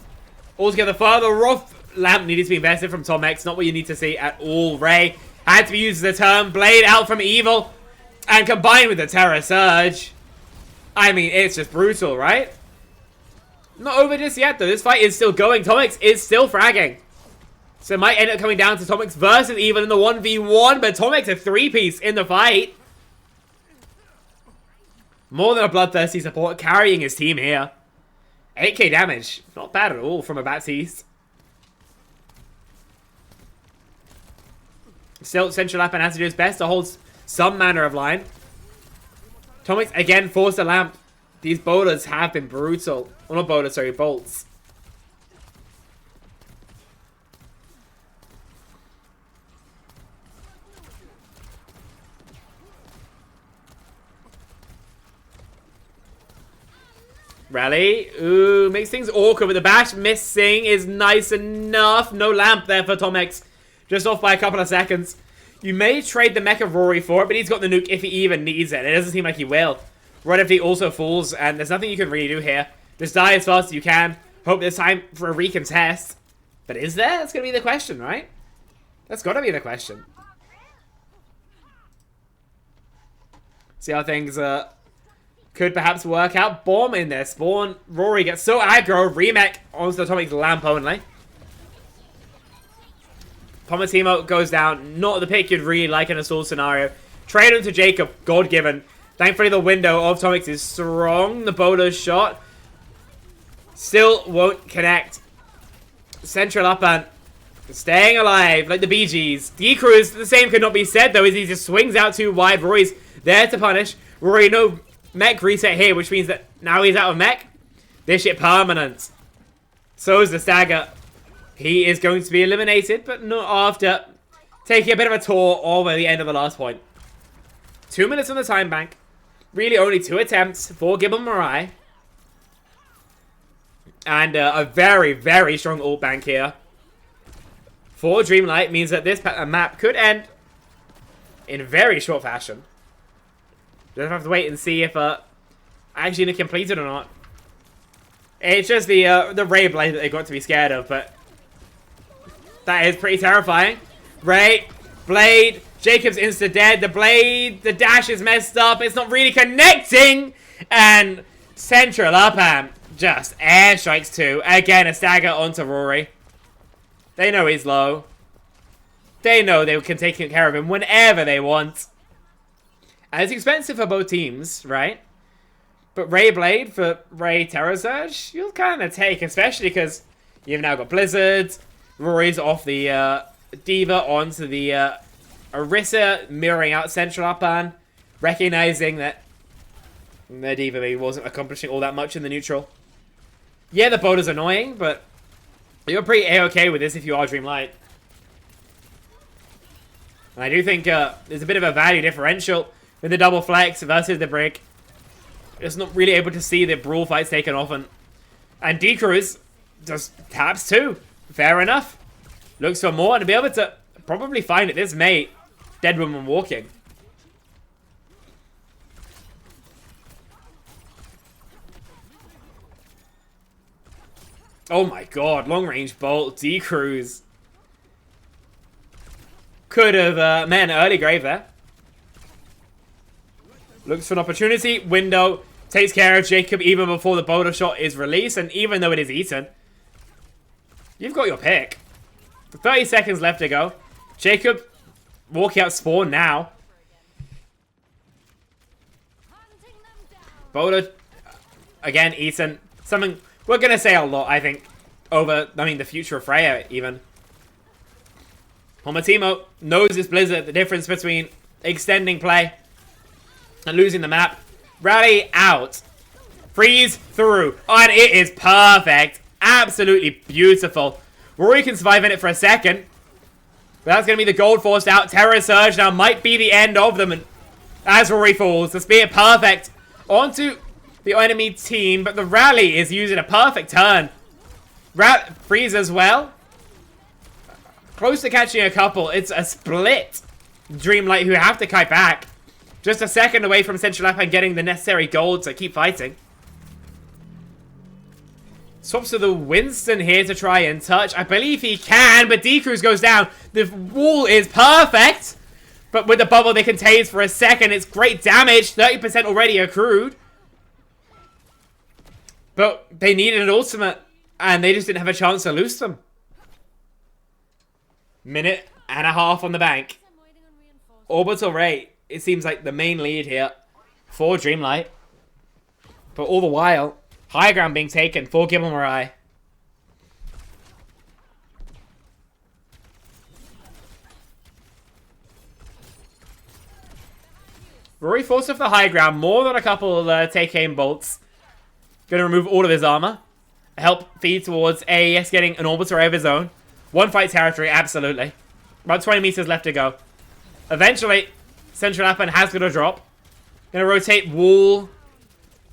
altogether further off. Lamp needed to be invested from Tomex. Not what you need to see at all. Ray had to be used as a term. Blade out from Evil. And combined with the Terror Surge. I mean, it's just brutal, right? Not over just yet, though. This fight is still going. Tomex is still fragging. So it might end up coming down to Tomex versus Evil in the 1v1. But Tomex a three-piece in the fight. More than a bloodthirsty support carrying his team here. 8k damage. Not bad at all from a Baptiste. Still, Central Lap and has to do his best to hold some manner of line. Tomex again forced a lamp. These bowlers have been brutal. Well, not bowlers, sorry, bolts. Rally. Ooh, makes things awkward, but the bash missing is nice enough. No lamp there for Tomix. Just off by a couple of seconds. You may trade the Mecha Rory for it, but he's got the nuke if he even needs it. It doesn't seem like he will. Right if he also falls, and there's nothing you can really do here. Just die as fast as you can. Hope there's time for a recontest. But is there? That's going to be the question, right? That's got to be the question. See how things could perhaps work out. Bomb in there. Spawn. Rory gets so aggro. Remake onto the Atomic Lamp only. Pomatimo goes down. Not the pick you'd really like in a Soul scenario. Trade him to Jacob. God-given. Thankfully, the window of Tomix is strong. The bowler's shot still won't connect. Central up and staying alive like the Bee Gees. Decrews, the same could not be said though, as he just swings out too wide. Rory's there to punish. Rory, no mech reset here, which means that now he's out of mech. This shit permanent. So is the stagger. He is going to be eliminated, but not after taking a bit of a tour over the end of the last point. 2 minutes on the time bank. Really only 2 attempts for Gibble Mirai. And a very, very strong ult bank here. For Dreamlight means that this map could end in very short fashion. Just have to wait and see if actually going to complete it or not. It's just the Ray Blade that they got to be scared of, but that is pretty terrifying. Ray, Blade, Jacob's insta-dead. The Blade, the dash is messed up. It's not really connecting. And Central Upham just airstrikes too. Again, a stagger onto Rory. They know he's low. They know they can take care of him whenever they want. And it's expensive for both teams, right? But Ray Blade for Ray Terror Surge, you'll kind of take, especially because you've now got Blizzard. Rory's off the Diva onto the Orisa, mirroring out Central Uppan, recognizing that the Diva maybe wasn't accomplishing all that much in the neutral. Yeah, the boat is annoying, but you're pretty A-okay with this if you are Dreamlight. And I do think there's a bit of a value differential with the double flex versus the brick. Just not really able to see the brawl fights taken often. And Decrews just taps too. Fair enough. Looks for more and to be able to probably find it. This mate, dead woman walking. Oh my god, long range bolt, Decrews. Could have met an early grave there. Looks for an opportunity. Window takes care of Jacob even before the boulder shot is released. And even though it is eaten, you've got your pick. 30 seconds left to go. Jacob walking out spawn now. Boulder again eaten. Something we're going to say a lot, I think, over, the future of Freya even. Pomatimo knows this Blizzard, the difference between extending play and losing the map. Rally out. Freeze through. Oh, and it is perfect. Absolutely beautiful. Rory can survive in it for a second. But that's going to be the gold forced out. Terror Surge now might be the end of them. And as Rory falls, the spear perfect onto the enemy team. But the rally is using a perfect turn. Freeze as well. Close to catching a couple. It's a split. Dreamlight who have to kite back. Just a second away from Central Up and getting the necessary gold to keep fighting. Swaps to the Winston here to try and touch. I believe he can, but Decrews goes down. The wall is perfect. But with the bubble they can tase for a second. It's great damage. 30% already accrued. But they needed an ultimate. And they just didn't have a chance to lose them. Minute and a half on the bank. Orbital Ray, it seems like the main lead here for Dreamlight. But all the while, high ground being taken for Gibble Mirai. Rory forced off the high ground, more than a couple take aim bolts. Going to remove all of his armor. Help feed towards AES getting an orbital ray of his own. One fight territory, absolutely. About 20 meters left to go. Eventually, Central Uppan has got to drop. Going to rotate wall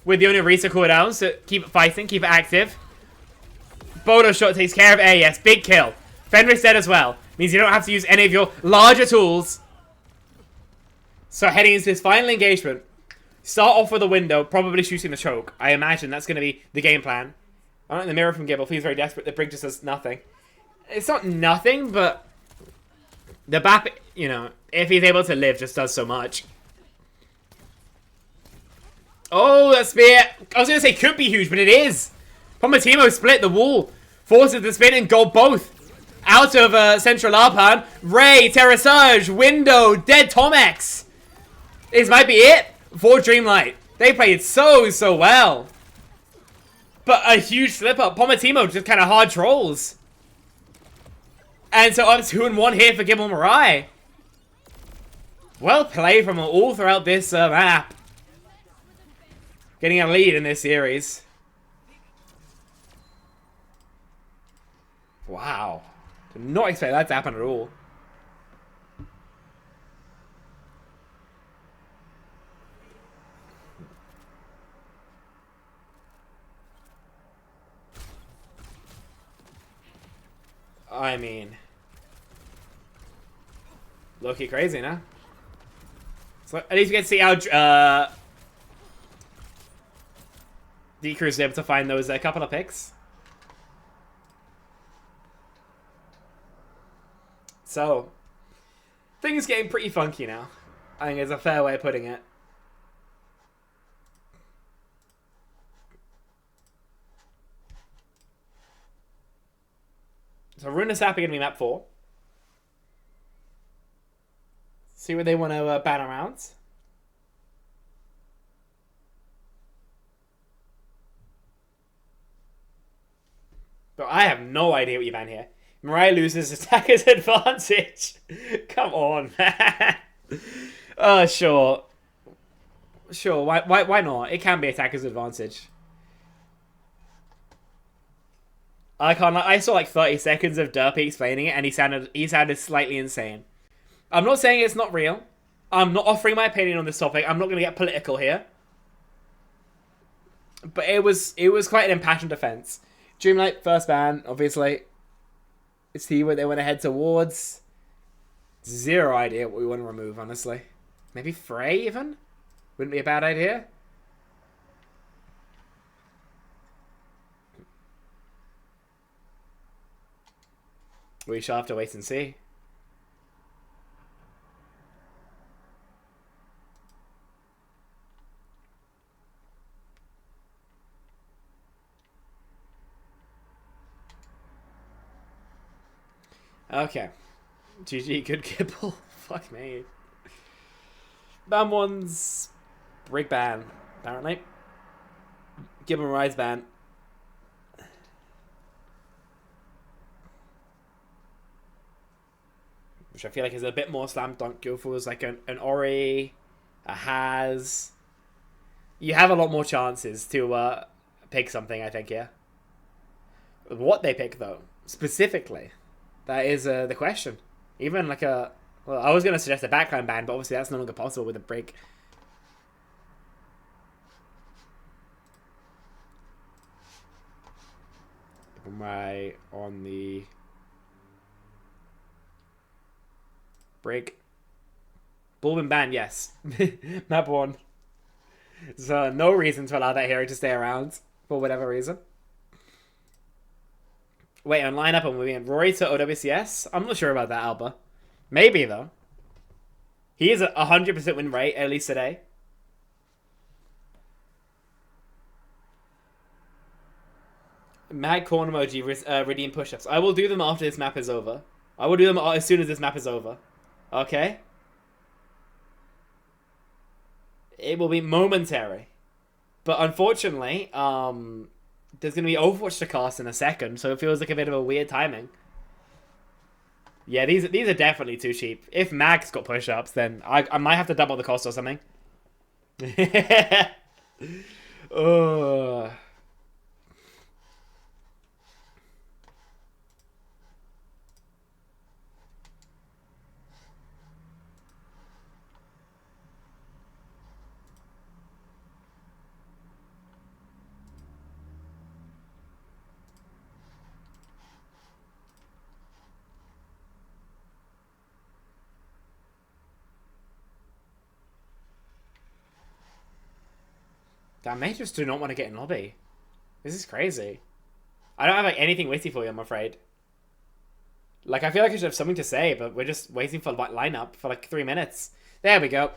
with the only Risa cooldown, so keep it fighting, keep it active. Bodo shot takes care of A, yes, big kill. Fenris dead as well. Means you don't have to use any of your larger tools. So heading into this final engagement, start off with a window, probably shooting the choke. I imagine that's going to be the game plan. I don't know, the mirror from Gibble feels very desperate. The Brig just does nothing. It's not nothing, but the BAP, you know, if he's able to live, just does so much. Oh, that spear. I was going to say could be huge, but it is. Pomatimo split the wall. Forces the spin and go both. Out of Central Arpan. Ray, Terrasage, Window, Dead Tomex. This might be it for Dreamlight. They played so well. But a huge slip up. Pomatimo just kind of hard trolls. And so up 2-1 here for Gibble Mirai. Well played from all throughout this map. Getting a lead in this series. Wow. Did not expect that to happen at all. I mean, low-key crazy, no? So at least we get to see how D-Crew is able to find those couple of picks. So, things getting pretty funky now. I think it's a fair way of putting it. So Runa Sap are going to be map 4. See where they want to ban around. But I have no idea what you ban here. Mirai loses attacker's advantage. Come on, man. Sure. Sure, why not? It can be attacker's advantage. I saw like 30 seconds of Derpy explaining it, and he sounded slightly insane. I'm not saying it's not real. I'm not offering my opinion on this topic. I'm not going to get political here. But it was quite an impassioned defense. Dreamlight first ban, obviously. See where they want to head towards. Zero idea what we want to remove, honestly. Maybe Frey, even? Wouldn't be a bad idea. We shall have to wait and see. Okay. GG, good Gibble. Fuck me. Ban one's Brig ban, apparently. Gibble Mirai's ban. Which I feel like is a bit more slam dunk. Go for like an Ori, a Haz. You have a lot more chances to pick something, I think, yeah. What they pick, though, specifically, that is the question. Even like a... Well, I was going to suggest a backline ban, but obviously that's no longer possible with a break. Right on the... break. Bulbin ban, yes. Map 1. So no reason to allow that hero to stay around for whatever reason. Wait, on lineup I'm moving Rory to OWCS? I'm not sure about that, Alba. Maybe, though. He is a 100% win rate, at least today. Mad corn emoji, redeem push-ups. I will do them after this map is over. I will do them as soon as this map is over. Okay? It will be momentary. But unfortunately, there's going to be Overwatch to cast in a second, so it feels like a bit of a weird timing. Yeah, these are definitely too cheap. If Mag's got push-ups, then I might have to double the cost or something. Ugh. Damn, they just do not want to get in lobby. This is crazy. I don't have like anything witty for you, I'm afraid. Like, I feel like I should have something to say, but we're just waiting for lineup for like 3 minutes. There we go.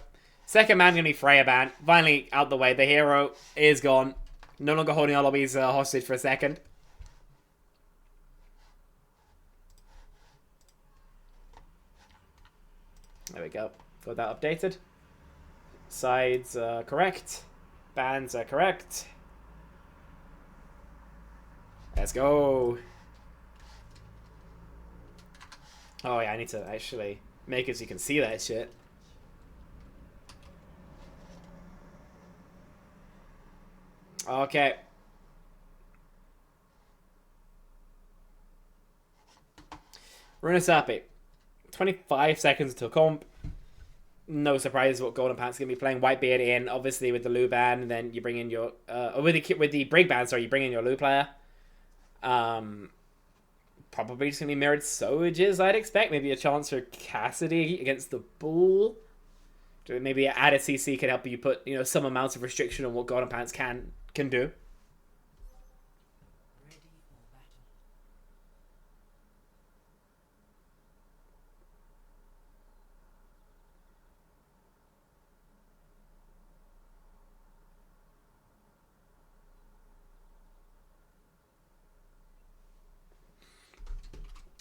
Second man's gonna be Freya ban. Finally out the way. The hero is gone. No longer holding our lobbies hostage for a second. There we go. Got that updated. Sides are correct. Bans are correct. Let's go. Oh yeah, I need to actually make it so you can see that shit. Okay. Runasapi. 25 seconds until comp. No surprise what Golden Pants going to be playing. Whitebeard in, obviously, with the Lu ban. And then you bring in your... with the Brig ban, sorry, you bring in your Lu player. Probably just going to be mirrored Sojages, I'd expect. Maybe a chance for Cassidy against the Bull. Maybe an added CC can help you put, you know, some amount of restriction on what Golden Pants can do.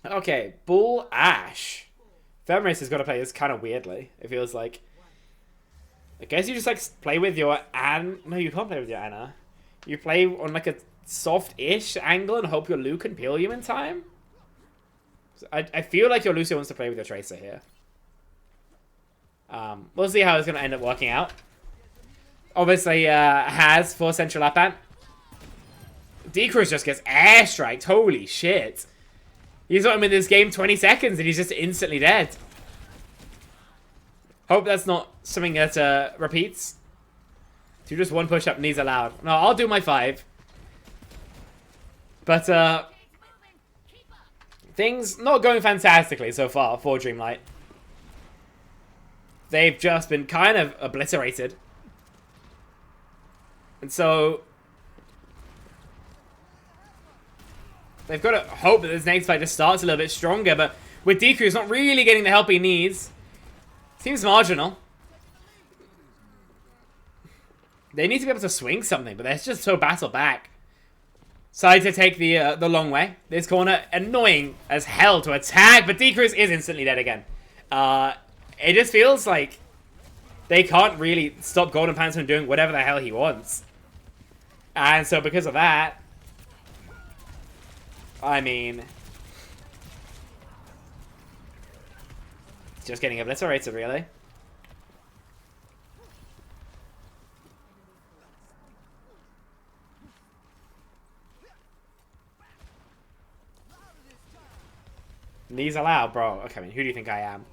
Okay, Bull Ash. Femrace has got to play this kind of weirdly. It feels like. I guess you just like play with your No, you can't play with your Anna. You play on like a soft-ish angle and hope your Lu can peel you in time. I feel like your Lucio wants to play with your Tracer here. We'll see how it's going to end up working out. Obviously, has for Central Lapan. D-Cruz just gets airstriked. Holy shit. He's not in this game 20 seconds and he's just instantly dead. Hope that's not something that repeats. Do just one push-up needs allowed. No, I'll do my 5. But, things not going fantastically so far for Dreamlight. They've just been kind of obliterated. And so... they've got to hope that this next fight just starts a little bit stronger, but with Deku, he's not really getting the help he needs. Seems marginal. They need to be able to swing something, but they're just so battle back. Decide to take the long way. This corner, annoying as hell to attack, but Decrease is instantly dead again. It just feels like they can't really stop Golden Pants from doing whatever the hell he wants. And so because of that, I mean, just getting obliterated, really. Knees allowed, bro. Okay, I mean, who do you think I am?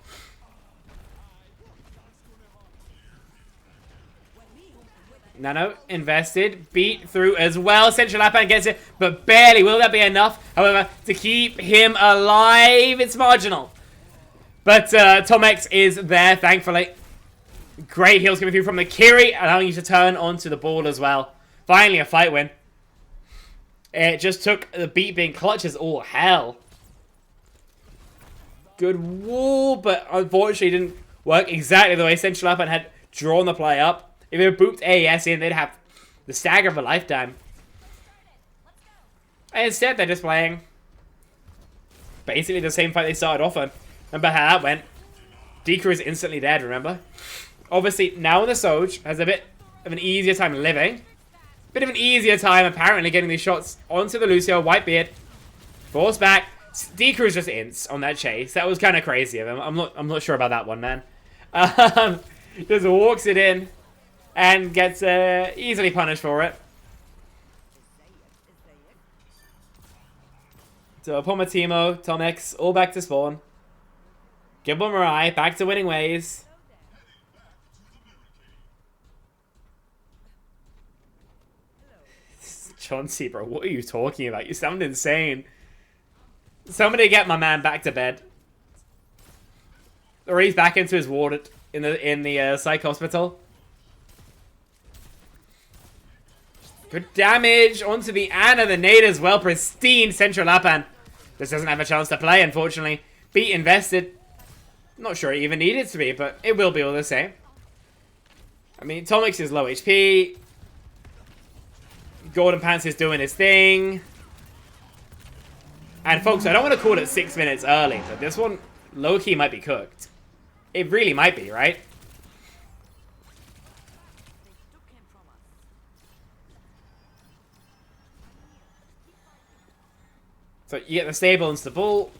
Nano invested, beat through as well. Central Lapan gets it, but barely. Will that be enough? However, to keep him alive, it's marginal. But Tomex is there, thankfully. Great heals coming through from the Kiri, allowing you to turn onto the ball as well. Finally, a fight win. It just took the beat being clutch as all hell. Good wall, but unfortunately didn't work exactly the way Central Lapan had drawn the play up. If they booped AES in, they'd have the stagger of a lifetime. And instead, they're just playing basically the same fight they started off on. Remember how that went? Deku is instantly dead, remember? Obviously, now in the Soj has a bit of an easier time living. Bit of an easier time, apparently, getting these shots onto the Lucio. Whitebeard. Force back. Deku is just ints on that chase. That was kind of crazy of him. I'm not sure about that one, man. Just walks it in. And gets easily punished for it. So Pomatimo, Tomex, all back to spawn. Gibble Mirai, back to winning ways. Chauncey, bro, what are you talking about? You sound insane. Somebody get my man back to bed. Or he's back into his ward in the psych hospital. Good damage onto the Ana. The nade as well. Pristine Central Lapan. This doesn't have a chance to play, unfortunately. Beat invested. Not sure it even needed to be, but it will be all the same. I mean, Tomix is low HP. Golden Pants is doing his thing. And folks, I don't want to call it 6 minutes early, but this one low-key might be cooked. It really might be, right? So you get the stable and stable.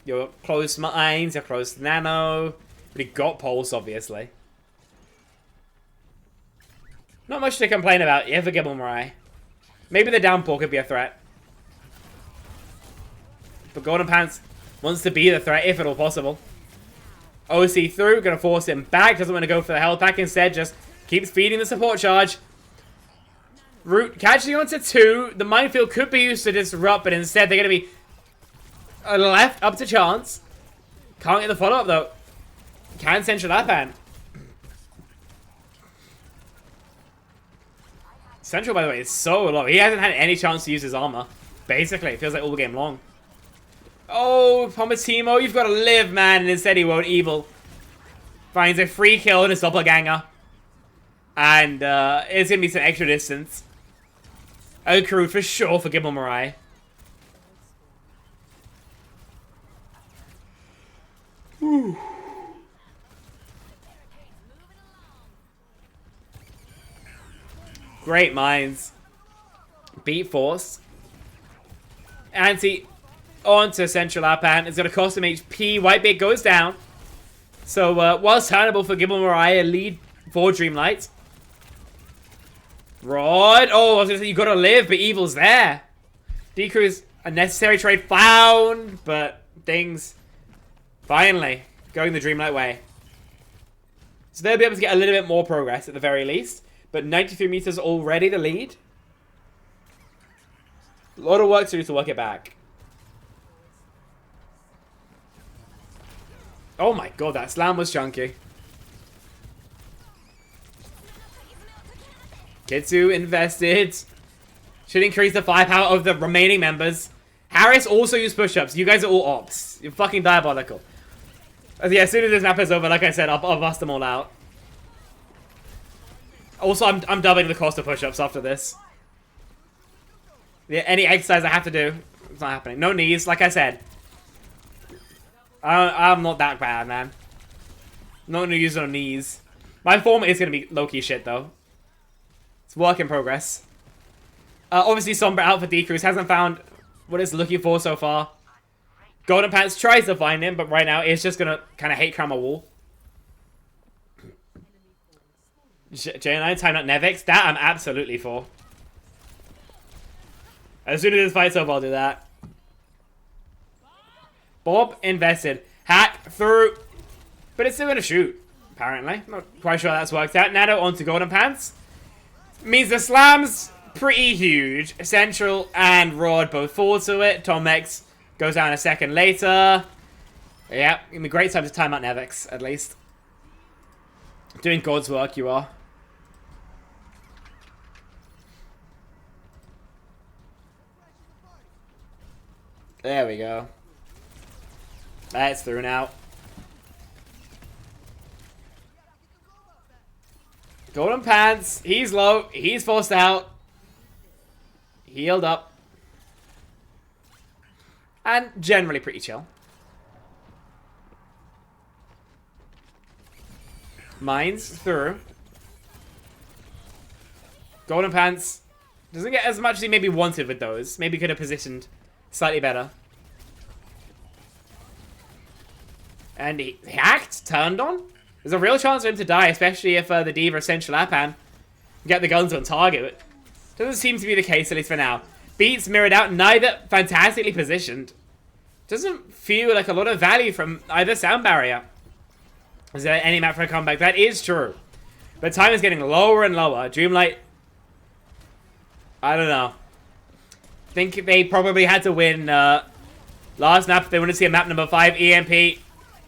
Your close mines, your close nano. But he got pulse, obviously. Not much to complain about here for Gibble Mirai. Maybe the downpour could be a threat. But Golden Pants wants to be the threat, if at all possible. OC through, gonna force him back. Doesn't want to go for the health pack. Instead, just keeps feeding the support charge. Root catching onto 2. The minefield could be used to disrupt, but instead they're gonna be left up to chance. Can't get the follow-up, though. Can Central Lapan. Central, by the way, is so low. He hasn't had any chance to use his armor. Basically, it feels like all game long. Oh, Pomatimo, you've got to live, man. And instead he won't. Evil finds a free kill in his doppelganger. And it's going to be some extra distance. A crew for sure for Gibble Mirai. Whew. Great minds. Beat force. Anti onto Central Lapan. It's going to cost him HP. Whitebeard goes down. So, whilst turnable for Gibble Mirai, a lead for Dreamlight. Rod. Oh, I was going to say, you got to live, but Evil's there. Decrease a necessary trade found, but things finally going the Dreamlight way. So they'll be able to get a little bit more progress at the very least. But 93 meters already the lead. A lot of work to do to work it back. Oh my god, that slam was chunky. Kitsu invested. Should increase the firepower of the remaining members. Harris also used push-ups. You guys are all ops. You're fucking diabolical. Yeah, as soon as this map is over, like I said, I'll bust them all out. Also, I'm doubling the cost of push-ups after this. Yeah, any exercise I have to do, it's not happening. No knees, like I said. I'm not that bad, man. Not gonna use no knees. My form is gonna be low-key shit, though. It's work in progress. Obviously, Sombra out for Decrease. Hasn't found what it's looking for so far. Golden Pants tries to find him, but right now it's just gonna kind of hate cram a wall. J9 time out Nevix. That I'm absolutely for. As soon as this fight's over, I'll do that. Bob invested. Hack through. But it's still going to shoot, apparently. Not quite sure how that's worked out. Nano onto Golden Pants. Means the slam's pretty huge. Central and Rod both fall to it. Tom X goes down a second later. Yeah, it'll be great time to time out Nevix, at least. Doing God's work, you are. There we go. That's through now. Golden Pants. He's low. He's forced out. Healed up. And generally pretty chill. Mines through. Golden Pants doesn't get as much as he maybe wanted with those. Maybe could have positioned slightly better. And he hacked, turned on. There's a real chance for him to die, especially if the D.Va Essential Lapan get the guns on target. Doesn't seem to be the case, at least for now. Beats mirrored out, neither fantastically positioned. Doesn't feel like a lot of value from either sound barrier. Is there any map for a comeback? That is true. But time is getting lower and lower. Dreamlight, I don't know. I think they probably had to win last map. They want to see a map number 5. EMP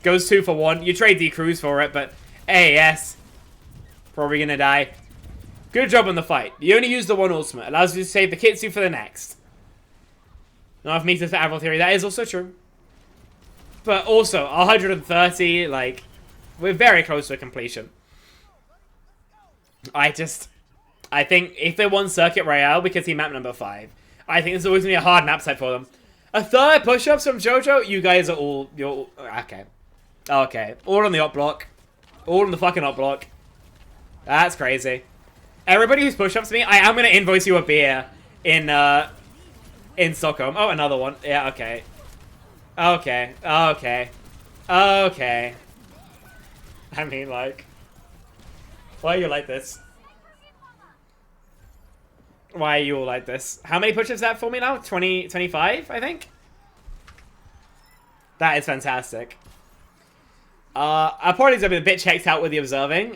goes 2 for 1. You trade D-Cruise for it, but AAS probably going to die. Good job on the fight. You only use the one ultimate. Allows you to save the Kitsu for the next. Not enough meters for Avril Theory. That is also true. But also, 130, like, we're very close to a completion. I think if they won Circuit Royale because he map number 5, I think it's always going to be a hard map set for them. A third push-ups from JoJo? You guys are all... Okay. Okay. All on the op block. All on the fucking op block. That's crazy. Everybody who's push-ups me, I am going to invoice you a beer in Stockholm. Oh, another one. Yeah, okay. Okay. Okay. Okay. I mean, like... Why are you like this? Why are you all like this? How many push-ups is that for me now? 20, 25, I think? That is fantastic. I'll probably be a bit checked out with the observing.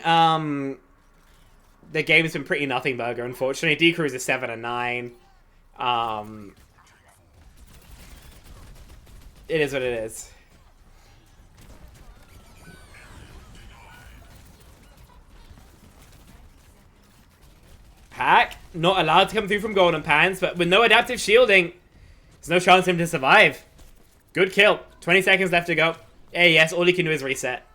The game's been pretty nothing burger, unfortunately. D-Cruise is 7 and 9. It is what it is. Pack, not allowed to come through from Golden Pans, but with no adaptive shielding, there's no chance for him to survive. Good kill. 20 seconds left to go. Hey, yes, all he can do is reset.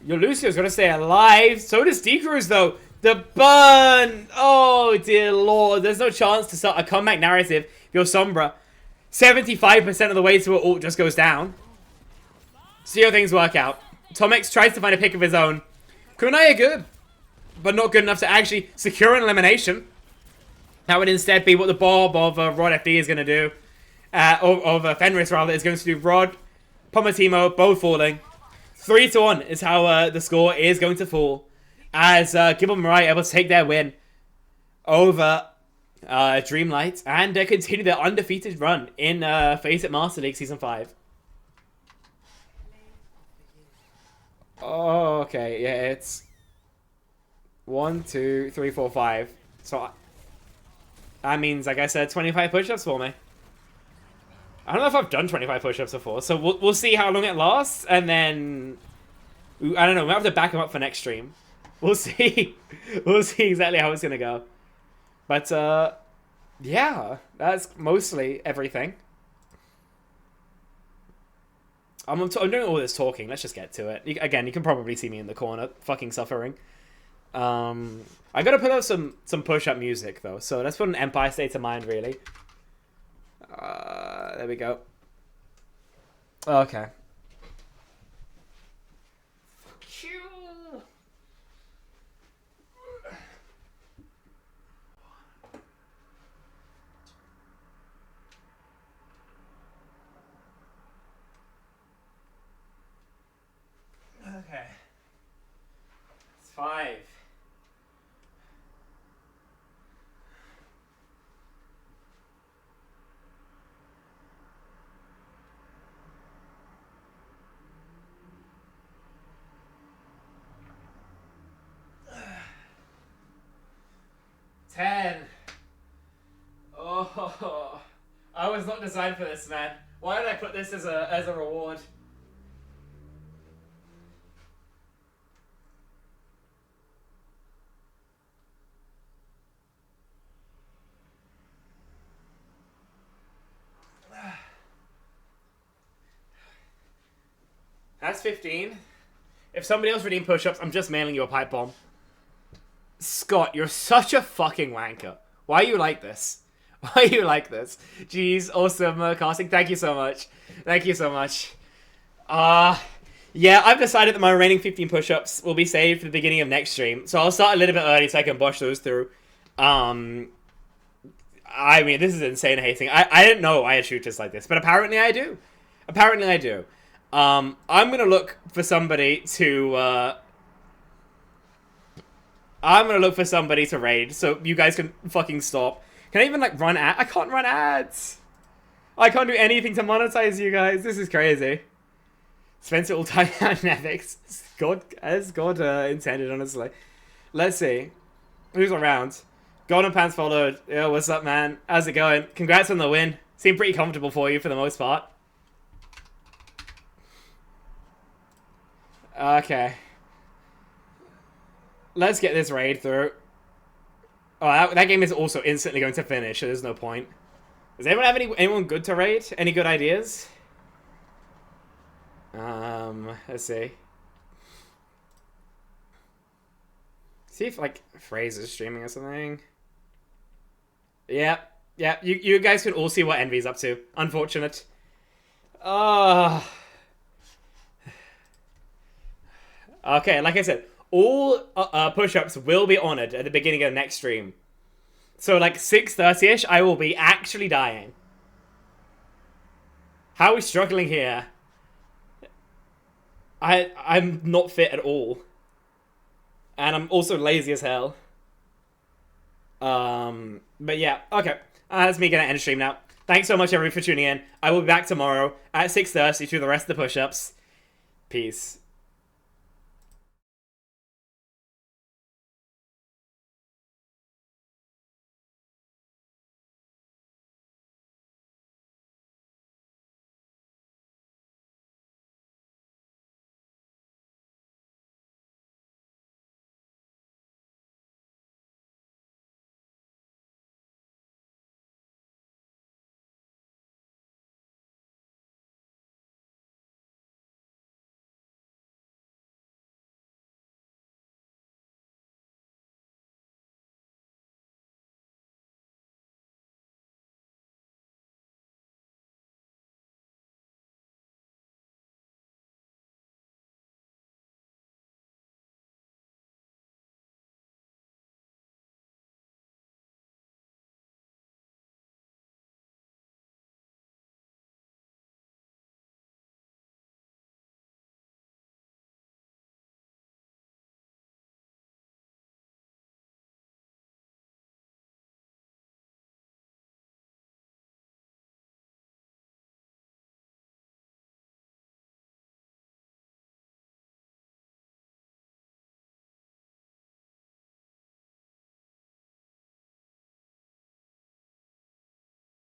Your Lucio's gonna stay alive. So does D-Cruise, though. The burn! Oh, dear lord. There's no chance to start a comeback narrative if you're Sombra. 75% of the way to an ult just goes down. See how things work out. Tomix tries to find a pick of his own. Kunai are good, but not good enough to actually secure an elimination. That would instead be what the Bob of Rod FD is going to do. Of Fenris, rather, is going to do. Rod, Pomatimo, both falling. 3-1 is how the score is going to fall. As Gibble and Mirai able to take their win over Dreamlight and continue their undefeated run in FACEIT Master League Season 5. Oh, okay. Yeah, it's 1, 2, 3, 4, 5. So that means, like I said, 25 push-ups for me. I don't know if I've done 25 push-ups before, so we'll see how long it lasts, and then I don't know. We'll have to back them up for next stream. We'll see. We'll see exactly how it's gonna go. But yeah, that's mostly everything. I'm doing all this talking. Let's just get to it. Again, you can probably see me in the corner, fucking suffering. I gotta put out some push-up music, though. So let's put an Empire State of Mind, really. There we go. Okay. Fuck you. Okay. It's 5. Oh, I was not designed for this, man. Why did I put this as a reward? That's 15. If somebody else redeemed push-ups, I'm just mailing you a pipe bomb. Scott, you're such a fucking wanker. Why are you like this? Why are you like this? Jeez, awesome casting. Thank you so much. Thank you so much. Yeah, I've decided that my remaining 15 push-ups will be saved for the beginning of next stream. So I'll start a little bit early so I can bush those through. I mean, this is insane hating. I didn't know I had shooters like this, but apparently I do. Apparently I do. I'm gonna look for somebody to raid so you guys can fucking stop. Can I even like run ads? I can't run ads. I can't do anything to monetize you guys. This is crazy. Spencer will tie down Nevix. As God intended, honestly. Let's see. Who's around? Golden Pants followed. Yeah, what's up, man? How's it going? Congrats on the win. Seemed pretty comfortable for you for the most part. Okay. Let's get this raid through. Oh, that game is also instantly going to finish, so there's no point. Does anyone have anyone good to raid? Any good ideas? Let's see. See if, like, Fraser's streaming or something. Yeah. Yeah, you guys can all see what Envy's up to. Unfortunate. Okay, like I said, all push-ups will be honored at the beginning of the next stream. So, like, 6:30ish, I will be actually dying. How are we struggling here? I'm not fit at all. And I'm also lazy as hell. But yeah, okay. That's me gonna end stream now. Thanks so much, everyone, for tuning in. I will be back tomorrow at 6:30 to do the rest of the push-ups. Peace.